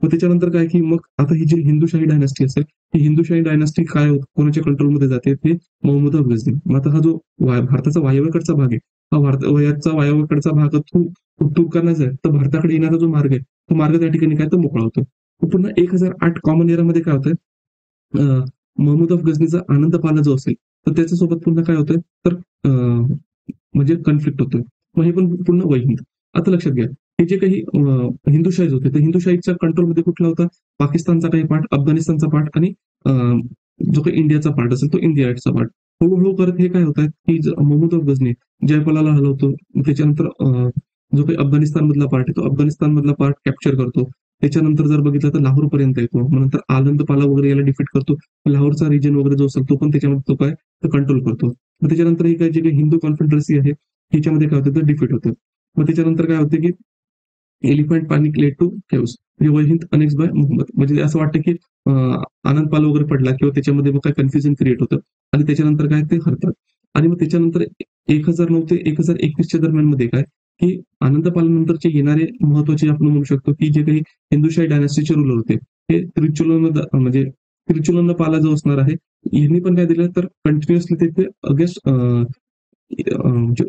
[SPEAKER 1] मग त्याच्यानंतर काय की मग आता ही जी हिंदूशाही डायनास्टी असेल ही हिंदूशाही डायनास्टी काय कोणाच्या कंट्रोलमध्ये जाते ते महमूद ऑफ गझनी. मग आता हा जो भारताचा वायव्येकडचा भाग आहे हा वयाचा वायव्येकडचा भाग तुर्कांना आहे तर भारताकडे येणारा जो मार्ग आहे तो मार्ग त्या ठिकाणी काय तर मोकळा होतो. पुन्हा 1008 कॉमन एरामध्ये काय होतं महमूद ऑफ गझनीचा आनंदपाला जो असेल तर त्याच्यासोबत पुन्हा काय होतंय तर म्हणजे कॉन्फ्लिक्ट होतोय. मग हे पण पूर्ण वैहिंद. आता लक्षात घ्या, हे जे काही हिंदुशाहीज होते, तर हिंदुशाहीच्या कंट्रोलमध्ये कुठला होता? पाकिस्तानचा काही पार्ट, अफगाणिस्तानचा पार्ट आणि जो काही इंडियाचा पार्ट असेल तो इंडियाचा पार्ट. हळूहळू करत हे काय होत आहे, की महमूद ऑफ गझनी जयपालाला हलवतो. त्याच्यानंतर जो काही अफगाणिस्तान मधला पार्ट आहे, तो अफगाणिस्तान मधला पार्ट कॅप्चर करतो. त्याच्यानंतर जर बघितलं तर लाहोर पर्यंत येतो. मग नंतर आनंदपाला वगैरे याला डिफीट करतो. लाहोरचा रिजन वगैरे जो असेल तो पण त्याच्यामध्ये तो काय तर कंट्रोल करतो. मग त्याच्यानंतर ही काय जे काही हिंदू कॉन्फेडरसी आहे ह्याच्यामध्ये काय होतं तर डिफीट होतं. मग त्याच्यानंतर काय होतं की elephant panic led to caves म्हणजे वहिंद अनेक्स बाय मोहम्मद. म्हणजे असं वाटतं की आनंदपाल वगैरे पडला किंवा त्याच्यामध्ये मग काय कन्फ्युजन क्रिएट होतं आणि त्याच्यानंतर काय ते हरतात. आणि मग त्याच्यानंतर 1009 ते 1021च्या दरम्यान मध्ये काय की आनंदपालानंतरचे येणारे महत्वाचे आपण म्हणू शकतो की जे काही हिंदुशाही डायनास्टीचे रूलर होते हे म्हणजे त्रिचुलन पाला जो असणार आहे यांनी पण काय दिलं तर कंटिन्युअसली ते अगेन्स्ट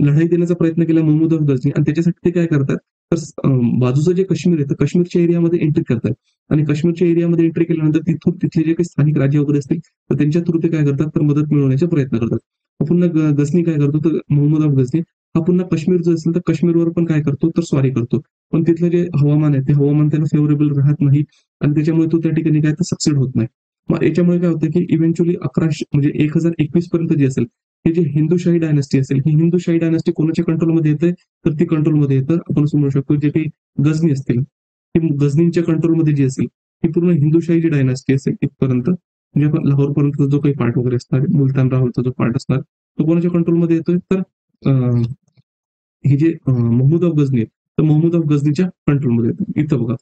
[SPEAKER 1] लढाई देण्याचा प्रयत्न केला महमूद अफ गझनी आणि त्याच्यासाठी ते काय करतात तर बाजूचं जे काश्मीर आहे तर काश्मीरच्या एरियामध्ये एंट्री करतात आणि काश्मीरच्या एरियामध्ये एंट्री केल्यानंतर तिथून तिथले जे काही स्थानिक राज्य वगैरे असतील तर त्यांच्या थ्रू ते काय करतात तर मदत मिळवण्याचा प्रयत्न करतात. पुन्हा गझनी काय करतो तर महमूद अफ गझनी हा पुन्हा काश्मीर जो असेल तर काश्मीरवर पण काय करतो तर स्वारी करतो. पण तिथलं जे हवामान आहे ते हवामान त्याला फेवरेबल राहत नाही आणि त्याच्यामुळे तो त्या ठिकाणी काय तर सक्सेड होत नाही. मग याच्यामुळे काय होतं की इव्हेंच्युअली 1100 म्हणजे 1021 पर्यंत जे असेल ही जी हिंदुशाही डायनेस्टी असेल ही हिंदुशाही डायनेस्टी कोणाच्या कंट्रोलमध्ये येते तर ती कंट्रोलमध्ये येतं आपण असं म्हणू शकतो जे काही गझनी असतील ती गझनींच्या कंट्रोलमध्ये जी असेल ही पूर्ण हिंदुशाही जी डायनेस्टी असेल इथपर्यंत म्हणजे आपण लाहोर पर्यंत जो काही पार्ट वगैरे असणार मुलतान राहुलचा जो पार्ट असणार तो कोणाच्या कंट्रोलमध्ये येतोय तर हे जे महमूद ऑफ गझनी तर महमूद ऑफ गझनीच्या कंट्रोलमध्ये येतं. इथं बघा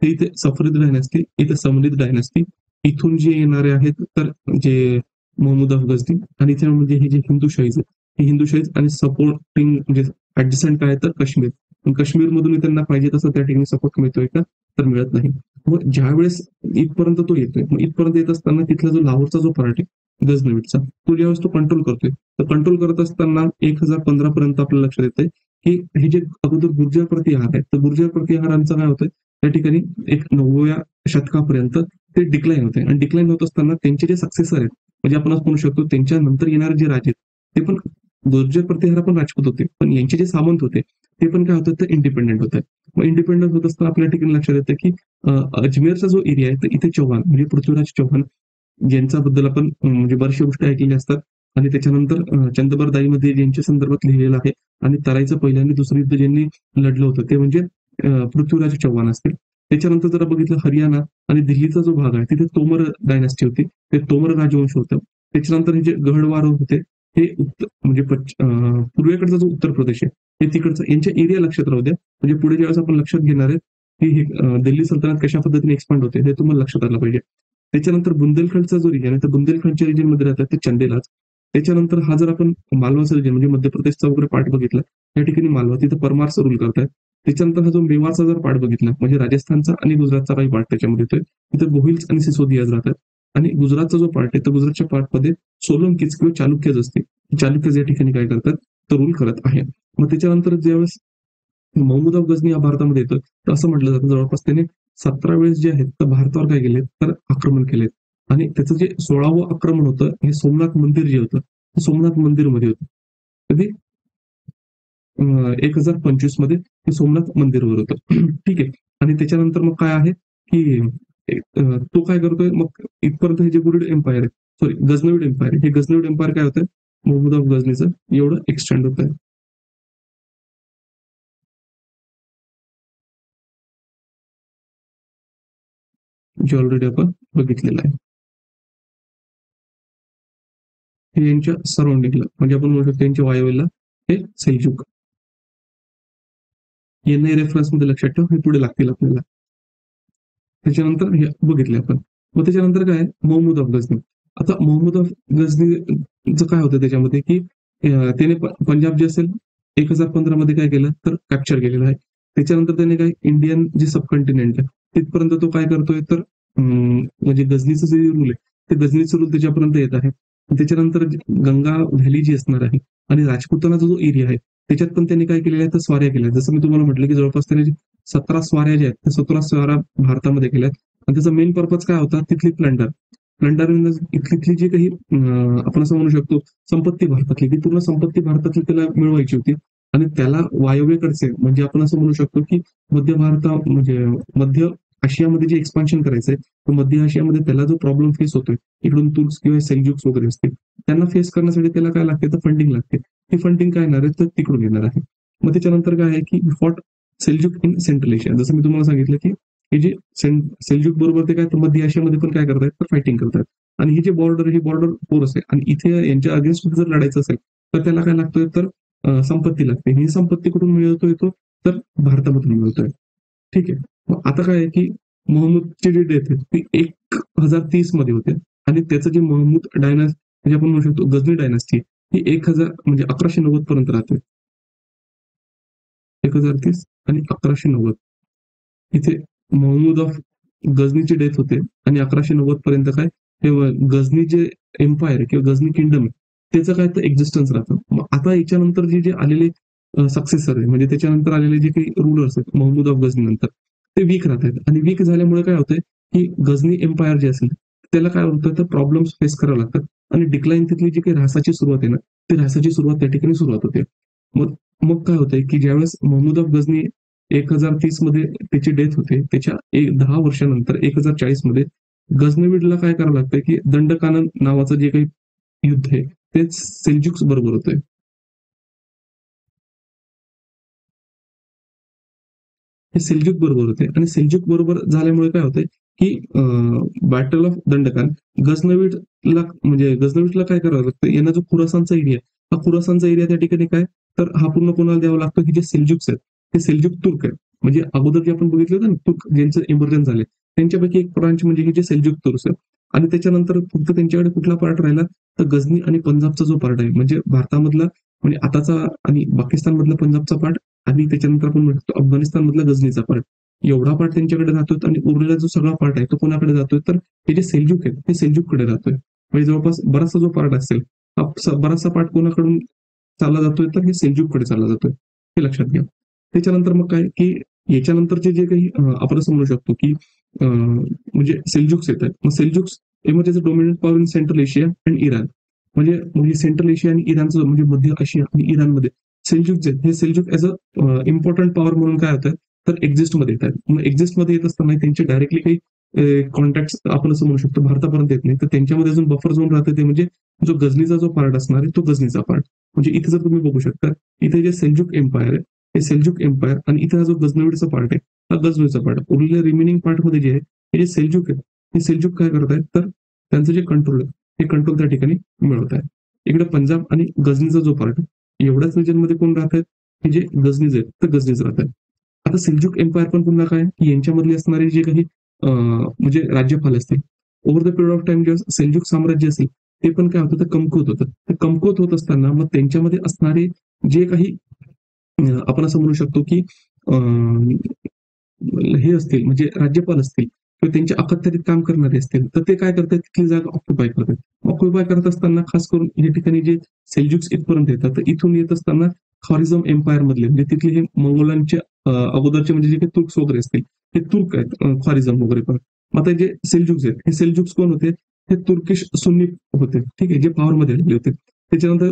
[SPEAKER 1] हे इथे सफरीद डायनेस्टी इथे समलिद डायनेस्टी इथून जे येणारे आहेत तर जे महमूद अफ गझनी आणि इथे म्हणजे हे जे हिंदुशाहीज आहे हे हिंदुशाहीज आणि सपोर्टिंग म्हणजे ऍडजस्टंट काय तर काश्मीर पण काश्मीर मधून त्यांना पाहिजे तसं त्या ठिकाणी सपोर्ट मिळतोय का तर मिळत नाही. मग ज्यावेळेस इथपर्यंत तो येतोय मग इथपर्यंत येत असताना तिथला जो लाहोरचा जो पार्ट आहे गझनवीचा तो ज्यावेळेस तो कंट्रोल करतोय तर कंट्रोल करत असताना 1015 पर्यंत आपल्याला लक्षात येतंय की हे जे अगोदर गुर्जर प्रतिहार आहे तर गुर्जर प्रतिहारांचं काय होतंय त्या ठिकाणी एक 9व्या शतकापर्यंत ते डिक्लाइन होते आणि डिक्लाइन होत असताना त्यांचे जे सक्सेसर आहेत म्हणजे आपण असं म्हणू शकतो त्यांच्या नंतर येणारे जे राजे ते पण गुर्जर प्रतिहार पण राजपूत होते पण यांचे जे सामंत होते ते पण काय होतं तर इंडिपेंडेंट होत. मग इंडिपेंडंट होत असताना आपल्या ठिकाणी लक्षात येतं की अजमेरचा जो एरिया आहे तर इथे चौहान म्हणजे पृथ्वीराज चौहान ज्यांच्याबद्दल आपण म्हणजे बऱ्याचशा गोष्टी ऐकलेल्या असतात आणि त्याच्यानंतर चंदबरदाईमध्ये ज्यांच्या संदर्भात लिहिलेलं आहे आणि तराईचं पहिलं आणि दुसरं युद्ध ज्यांनी लढलं होतं ते म्हणजे पृथ्वीराज चौहान असतील. त्याच्यानंतर जर बघितलं हरियाणा आणि दिल्लीचा जो भाग आहे तिथे तोमर डायनास्टी होती ते तोमर राजवंश होतं. त्याच्यानंतर हे जे गहडवार होते हे म्हणजे पूर्वेकडचा जो उत्तर प्रदेश आहे हे तिकडचं यांच्या एरिया लक्षात राहू द्या म्हणजे पुढे ज्यावेळेस आपण लक्षात घेणार आहे की हे दिल्ली सल्तनत कशा पद्धतीने एक्सपांड होते हे तुम्हाला लक्षात आलं पाहिजे. त्याच्यानंतर बुंदेलखंडचा जो रिजन आहे तर बुंदेलखंडच्या रिजन मध्ये राहतात ते चंदेलाच. त्याच्यानंतर हा जर आपण मालवाचा रिजन म्हणजे मध्य प्रदेशचा वगैरे पार्ट बघितला त्या ठिकाणी मालवा तिथं परमार्स रूल करतात. त्याच्यानंतर हा जो मेवाडचा जर पार्ट बघितला म्हणजे राजस्थानचा आणि गुजरातचा काही पार्ट त्याच्यामध्ये येतोय तिथे गोहिल्स आणि सिसोदियाज राहतात आणि गुजरातचा जो पार्ट आहे तर गुजरातच्या पार्टमध्ये सोलंकीज किंवा चालुक्यज असते चालुक्यज या ठिकाणी काय करतात तर रूल करत आहे. मग त्याच्यानंतर ज्यावेळेस महमूद अफ गझनी हा भारतामध्ये येतो तर असं म्हटलं जातं जवळपास त्याने 17 वेळेस जे आहेत तर भारतावर काय केले तर आक्रमण केले आणि त्याचं जे 16वं आक्रमण होतं हे सोमनाथ मंदिर जे होतं सोमनाथ मंदिरमध्ये होतं. कधी 1025 मध्ये हे सोमनाथ मंदिरवर होतं. ठीक आहे आणि त्याच्यानंतर मग काय आहे की तो काय करतोय मग इथपर्यंत हे जे गुरिड एम्पायर आहे सॉरी गझनविड एम्पायर हे गझनविड एम्पायर काय होतं महमूद अफ गझनीचं एवढं एक्सटेंड होत आहे. जे ऑलरेडी आपण बघितलेलं आहे. हे यांच्या सराउंडिंगला म्हणजे आपण म्हणू शकतो यांच्या वायव्येला हे सेल्जुक यांना रेफरन्स मध्ये लक्षात ठेव हे पुढे लागतील आपल्याला. त्याच्यानंतर हे बघितले आपण. मग त्याच्यानंतर काय महमूद अफ गझनी. आता महमूद अफ गझनीचं काय होतं त्याच्यामध्ये की त्याने पंजाब जे असेल 1015 मध्ये काय केलं तर कॅप्चर केलेलं आहे. त्याच्यानंतर त्याने काय इंडियन जे सबकॉन्टिनेंट आहे तिथपर्यंत तो काय करतोय तर म्हणजे गझनीचं जे रूल आहे ते गझनीचं रूल त्याच्यापर्यंत येत आहे. त्याच्यानंतर गंगा व्हॅली जी असणार आहे आणि राजपुतानाचा जो एरिया आहे त्याच्यात पण त्यांनी काय केलेलं आहे तर स्वाऱ्या केल्या जसं मी तुम्हाला म्हटलं की जवळपास त्याने 17 स्वाऱ्या ज्या आहेत त्या 17 स्वाऱ्या भारतामध्ये केल्यात आणि त्याचा मेन पर्पज काय होता तिथली प्लंडर लंडारविंद इथली जी काही आपण असं म्हणू शकतो संपत्ती भारतातली, ती पूर्ण संपत्ती भारतातली त्याला मिळवायची होती. आणि त्याला वायव्येकडचे म्हणजे आपण असं म्हणू शकतो की मध्य भारता म्हणजे मध्य आशियामध्ये जे एक्सपान्शन करायचंय, तर मध्य आशियामध्ये त्याला जो प्रॉब्लेम फेस होतोय, इकडून तुर्क्स किंवा सेल्जुक्स वगैरे असतील, त्यांना फेस करण्यासाठी त्याला काय लागते, तर फंडिंग लागते. ती फंडिंग काय येणार आहे, तर तिकडून येणार आहे. मग त्याच्यानंतर काय आहे की fought Seljuk in central Asia. जसं मी तुम्हाला सांगितलं की हे जे सेल्जुक बरोबर ते काय तर मध्य आशियामध्ये पण काय करतायत, तर फायटिंग करतात. आणि ही जी बॉर्डर ही बॉर्डर पोरस आहे आणि इथे यांच्या अगेन्स्ट जर लढायचं असेल तर त्याला काय लागतोय, तर संपत्ती लागते. ही संपत्ती कुठून मिळवतोय तो, तर भारतामधून मिळवतोय. ठीक आहे. मग आता काय आहे की महमूदची जी डेथ आहे ती 1030 मध्ये होते आणि त्याचं जे महमूद डायनास म्हणजे आपण म्हणू शकतो गझनी डायनास्टी ही 1000 म्हणजे 1190 पर्यंत राहते. 1030 आणि 1190 इथे महमूद ऑफ गझनीची डेथ होते आणि 1190 पर्यंत काय हे गझनी जे एम्पायर आहे किंवा गझनी किंगडम आहे त्याचं काय तर एक्झिस्टन्स राहतं. मग आता याच्यानंतर जे जे आलेले सक्सेसर आहे म्हणजे त्याच्यानंतर आलेले जे काही रूलर्स आहेत महमूद ऑफ गझनी नंतर ते वीक राहतात आणि वीक झाल्यामुळे काय होतंय की गझनी एम्पायर जे असेल त्याला काय होतं तर प्रॉब्लेम्स फेस करावे लागतात आणि डिक्लाइन तिथली जी काही ऱ्हासाची सुरुवात आहे ना ती ऱ्हासाची सुरुवात त्या ठिकाणी सुरुवात होते. मग मग काय होतंय की ज्यावेळेस महमूद ऑफ गझनी 1030 मध्ये त्याची डेथ होते. त्याच्या 10 वर्षानंतर 1040 मध्ये गझनवीला काय करावं लागतंय की दंडकानन नावाचं जे काही युद्ध आहे ते सेल्जुक्स बरोबर होतंय. हे सेल्जुक बरोबर होते आणि सेल्जुक बरोबर झाल्यामुळे काय होतंय की बॅटल ऑफ दंडकान गझनवीला म्हणजे गझनवीला काय करावं लागतं यांना जो खुरासानचा एरिया हा खुरासानचा एरिया त्या ठिकाणी काय तर हा पूर्ण कोणाला द्यावा लागतो की जे सेल्जुक्स आहेत ते सेल्जुक तुर्क आहेत. म्हणजे अगोदर जे आपण बघितलं होतं ना तुर्क ज्यांचं इमर्जन झाले त्यांच्यापैकी एक ब्रांच म्हणजे हे जे सेल्जुक तुर्क आहेत आणि त्याच्यानंतर फक्त त्यांच्याकडे कुठला पार्ट राहिला तर गझनी आणि पंजाबचा जो पार्ट आहे म्हणजे भारतामधला म्हणजे आताचा आणि पाकिस्तान मधला पंजाबचा पार्ट आणि त्याच्यानंतर आपण म्हणतो अफगाणिस्तान मधला गझनीचा पार्ट एवढा पार्ट त्यांच्याकडे जातोय आणि उरलेला जो सगळा पार्ट आहे तो कोणाकडे जातोय तर हे जे सेल्जुक आहेत ते सेल्जुककडे जातोय. म्हणजे जवळपास बराचसा जो पार्ट असेल हा बराचसा पार्ट कोणाकडून चालला जातोय तर हे सेल्जुककडे चालला जातोय हे लक्षात घ्या. त्याच्यानंतर मग काय की याच्यानंतरचे जे काही आपण असं म्हणू शकतो की म्हणजे सेल्जुक्स येत आहेत. मग सेल्जुक्स हे म्हणजे dominant power in central Asia and Iran म्हणजे म्हणजे सेंट्रल एशिया आणि इराणचं म्हणजे मध्य आशिया आणि इराणमध्ये सेल्जुक जे हे Seljuk as a important power म्हणून काय होतं तर एक्झिस्ट मध्ये येतात. मग एक्झिस्ट मध्ये येत असताना त्यांचे डायरेक्टली काही कॉन्टॅक्ट आपण असं म्हणू शकतो भारतापर्यंत येत नाही तर त्यांच्यामध्ये अजून बफर झोन राहते ते म्हणजे जो गझनीचा जो पार्ट असणार आहे तो गझनीचा पार्ट म्हणजे इथे जर तुम्ही बघू शकता इथे जे सेल्जुक एम्पायर आहे हे सेल्जुक एम्पायर आणि इथे हा जो गझनवीडचा पार्ट आहे हा गझनवीचा पार्ट उरलेल्या रिमेनिंग पार्ट मध्ये जे आहे हे जे सेल्जुक आहे हे सेल्जुक काय करत आहेत तर त्यांचं जे कंट्रोल आहे हे कंट्रोल त्या ठिकाणी मिळवत आहे. इकडे पंजाब आणि गझनीचा जो पार्ट आहे एवढ्याच रिजन मध्ये कोण राहत आहेत हे जे गझनीज आहेत तर गझनीज राहत आहेत. आता सेल्जुक एम्पायर पण पुन्हा काय की यांच्यामधली असणारे जे काही म्हणजे राज्यपाल असतील over the period of time जेव्हा सेल्जुक साम्राज्य असेल ते पण काय होतं तर कमकुवत होतं. तर कमकुवत होत असताना मग त्यांच्यामध्ये असणारे जे काही आपण असं म्हणू शकतो की हे असतील म्हणजे राज्यपाल असतील किंवा त्यांच्या अखत्यारीत काम करणारे असतील तर ते काय करतात तिथली जागा ऑक्युपाय करतात. ऑक्युपाय करत असताना खास करून या ठिकाणी जे सेल्जुक्स इथपर्यंत येतात तर इथून येत असताना खॉरिझम एम्पायर मधले म्हणजे तिथले हे मंगोलांचे अगोदरचे म्हणजे जे काही तुर्क्स वगैरे असतील हे तुर्क आहेत खॉरिझम वगैरे पण. मग आता जे सेल्जुक्स आहेत हे सेल्जुक्स कोण होते हे तुर्किश सुन्नी होते ठीक आहे जे पॉवर मध्ये आलेले होते. त्याच्यानंतर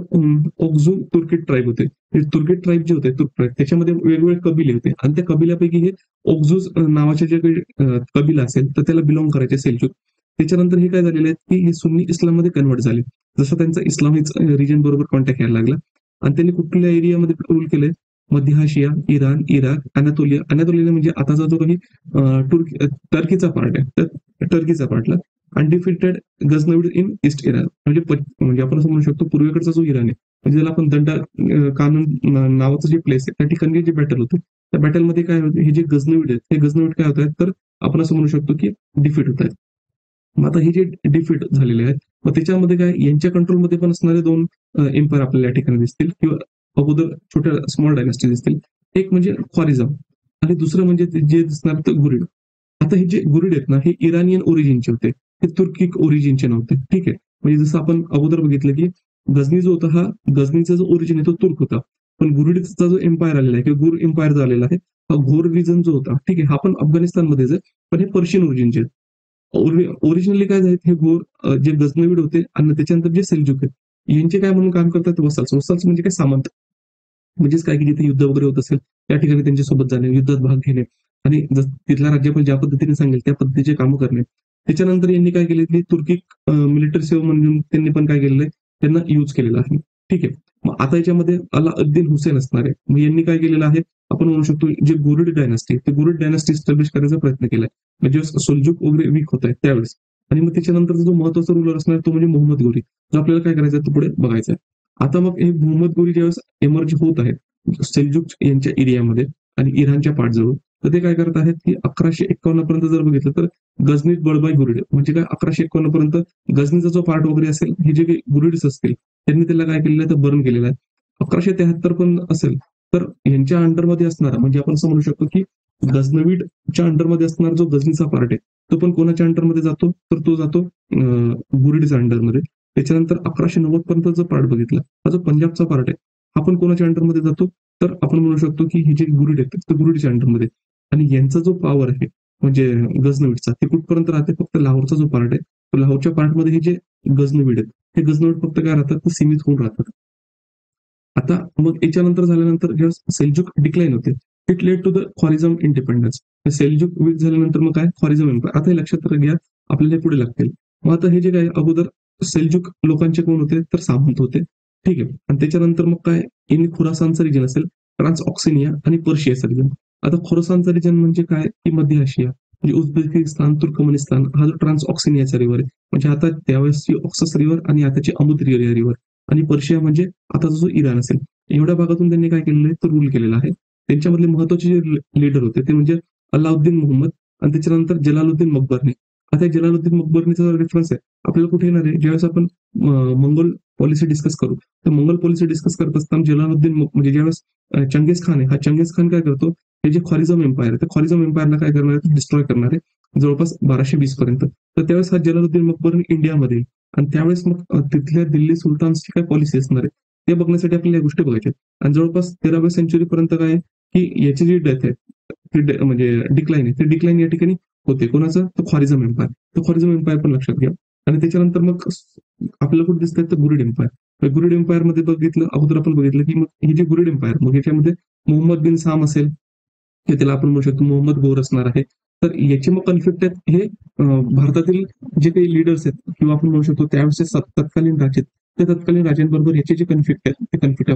[SPEAKER 1] ओगझू तुर्किट ट्राईब होते. हे तुर्किट ट्राईब जे होते तुर्क ट्राईब त्याच्यामध्ये वेगवेगळे कबिले होते आणि त्या कबिल्यापैकी हे ओगझूज नावाचे जे काही कबिला असेल तर त्याला बिलॉंग करायचे सेल्जुक. त्याच्यानंतर हे काय झालेले आहेत की हे सुन्नी इस्लाममध्ये कन्वर्ट झाले जसं त्यांचा इस्लामिक रिजन बरोबर कॉन्टॅक्ट यायला लागला आणि त्यांनी कुठल्या एरियामध्ये रूल केले मध्य आशिया इराण इराक अनातोलिया अनातोलिया म्हणजे आताचा जो काही टर्कीचा पार्ट आहे तर टर्कीचा पार्टला अनडिफिटेड गझनवीड इन ईस्ट इराण म्हणजे म्हणजे आपण असं म्हणू शकतो पूर्वेकडचा जो इराण आहे म्हणजे ज्याला आपण दंडा कानून नावाचं जे प्लेस आहे त्या ठिकाणी जे बॅटल होतं त्या बॅटलमध्ये काय होतं हे जे गझनवीड आहेत हे गझनवीड काय होत आहेत तर आपण असं म्हणू शकतो की डिफीट होत आहेत. मग आता हे जे डिफीट झालेले आहेत मग त्याच्यामध्ये काय यांच्या कंट्रोलमध्ये पण असणारे दोन एम्पायर आपल्याला या ठिकाणी दिसतील किंवा अगोदर छोट्या स्मॉल डायनेस्टी दिसतील. एक म्हणजे ख्वारिझम आणि दुसरं म्हणजे जे दिसणार तर गुरिड. आता हे जे गुरिड आहेत ना हे इराणियन ओरिजिनचे होते हे तुर्किक ओरिजिनचे नव्हते ठीक आहे. म्हणजे जसं आपण अगोदर बघितलं की गझनी जो होता हा गझनीचा जो ओरिजिन आहे तो तुर्क होता पण गुरिडचा जो एम्पायर आलेला आहे किंवा गुर एम्पायर जो आलेला आहे हा घोर रिजन जो होता ठीक आहे हा पण अफगाणिस्तानमध्येच आहे पण हे पर्शियन ओरिजिनचे ओरिजिनली काय झाले हे घोर जे गझनवीड होते आणि त्याच्यानंतर जे सेल्जुक आहेत यांचे काय म्हणून काम करतात वसाल्स. वसाल्स म्हणजे काय सामंत. म्हणजेच काय की जिथे युद्ध वगैरे होत असेल त्या ठिकाणी त्यांच्यासोबत जाणे, युद्धात भाग घेणे आणि तिथला राज्यपाल ज्या पद्धतीने सांगेल त्या पद्धतीचे कामं करणे. त्याच्यानंतर यांनी काय केले की तुर्किक मिलिटरी सेवा म्हणून त्यांनी पण काय केलेलं आहे त्यांना युज केलेलं आहे. ठीक आहे. मग आता याच्यामध्ये अलाउद्दीन हुसेन असणार आहे. मग यांनी काय केलेलं आहे आपण म्हणू शकतो जे गुरिड डायनास्टी ते गुरिड डायनास्टी इस्टॅब्लिश करण्याचा प्रयत्न केलाय. म्हणजे सुलजूक वगैरे वीक होत आहे त्यावेळेस. आणि मग त्याच्यानंतरचा जो महत्वाचा रूलर असणार तो म्हणजे मोहम्मद घोरी. जो आपल्याला काय करायचं तो पुढे बघायचा आहे. आता मग हे मोहम्मद घोरी ज्यावेळेस एमर्ज होत आहेत सेल्जुक यांच्या एरियामध्ये आणि इराणच्या पाठजवळ तर ते काय करत आहेत की 1151 पर्यंत जर बघितलं तर गझनीत बळबाई गुरिड म्हणजे काय 1151 पर्यंत गझनीचा जो पार्ट वगैरे असेल हे जे काही गुरिड्स असतील त्यांनी त्याला काय केलेलं आहे तर बर्न केलेलं आहे. 1173 पण असेल तर यांच्या अंडरमध्ये असणारा म्हणजे आपण असं म्हणू शकतो की गझनवीडच्या अंडरमध्ये असणारा जो गझनीचा पार्ट आहे तो पण कोणाच्या अंडरमध्ये जातो तर तो जातो गुरिडच्या अंडरमध्ये. त्याच्यानंतर 1190 पर्यंत जो पार्ट बघितला हा जो पंजाबचा पार्ट आहे हा पण कोणाच्या अंडरमध्ये जातो तर आपण म्हणू शकतो की हे जे गुरिड आहेत ते गुरिडच्या अंडरमध्ये. आणि यांचा जो पॉवर आहे म्हणजे गझनवीडचा ते कुठपर्यंत राहते फक्त लाहोरचा जो पार्ट आहे तो लाहोरच्या पार्टमध्ये हे जे गझनवीड आहेत हे गझनवीड फक्त काय राहतात ते सीमित होऊन राहतात. आता मग याच्यानंतर झाल्यानंतर जेव्हा सेल्जुक डिक्लाइन होते it led to the Khwarazm independence. Seljuk weak झाल्यानंतर मग काय ख्वारिझम एम्पायर. आता हे लक्षात घ्या आपल्याला हे पुढे लागतील. मग आता हे जे काय अगोदर सेल्जुक लोकांचे कोण होते तर सामंत होते. ठीक आहे. आणि त्याच्यानंतर मग काय इन खुरासानचा रिजन असेल ट्रान्स ऑक्सिनिया आणि पर्शियाचा रिजन. आता खुरासानचा रिजन म्हणजे काय की मध्य आशिया म्हणजे उझबेकिस्तान तुर्कमेनिस्तान हा जो ट्रान्स ऑक्सिनियाचा रिव्हर आहे म्हणजे आता त्यावेळेसची ऑक्सस रिव्हर आणि आताची अमुद रिव्हर आणि पर्शिया म्हणजे आता जो इराण असेल एवढ्या भागातून त्यांनी काय केलेलं आहे तर रूल केलेला आहे. त्यांच्यामधले महत्वाचे जे लीडर होते ते म्हणजे अल्लाउद्दीन मोहम्मद आणि त्याच्यानंतर जलालुद्दीन मकबरनी. आता जलालुद्दीन मकबरनीचा रेफरन्स आहे आपल्याला कुठे येणार आहे ज्यावेळेस आपण मंगोल पॉलिसी डिस्कस करू तर मंगोल पॉलिसी डिस्कस करत असताना जलालुद्दीन म्हणजे ज्यावेळेस चंगेज खान आहे हा चंगेज खान काय करतो हे जे ख्वारिझम एम्पायर आहे त्या ख्वारिझम एम्पायरला काय करणार आहे डिस्ट्रॉय करणार आहे जवळपास 1220 पर्यंत. तर त्यावेळेस हा जलालुद्दीन मकबरनी इंडियामध्ये आणि त्यावेळेस मग तिथल्या दिल्ली सुलतानची काय पॉलिसी असणार आहे ते बघण्यासाठी आपल्याला या गोष्टी बघायच्या. आणि जवळपास 13व्या सेंचुरी पर्यंत काय की याची जी डेथ आहे म्हणजे डिक्लाइन आहे ते डिक्लाइन या ठिकाणी होते. कोणाचं तर ख्वारिझम एम्पायर. तर ख्वारिझम एम्पायर पण लक्षात घ्या. आणि त्याच्यानंतर मग आपल्याला कुठे दिसतात तर गुरिड एम्पायर. गुरिड एम्पायर मध्ये बघितलं अगोदर आपण बघितलं की मग हे जे गुरिड एम्पायर मग याच्यामध्ये मोहम्मद बिन साम असेल हे त्याला आपण म्हणू शकतो मोहम्मद गौर असणार आहे. तर याचे मग कन्फ्लिक्ट आहेत हे भारतातील जे काही लीडर्स आहेत किंवा आपण म्हणू शकतो त्यावेळेस तत्कालीन राजे त्या तत्कालीन राजांबरोबर याचे जे कन्फ्लिक्ट आहेत ते कन्फ्लिक्ट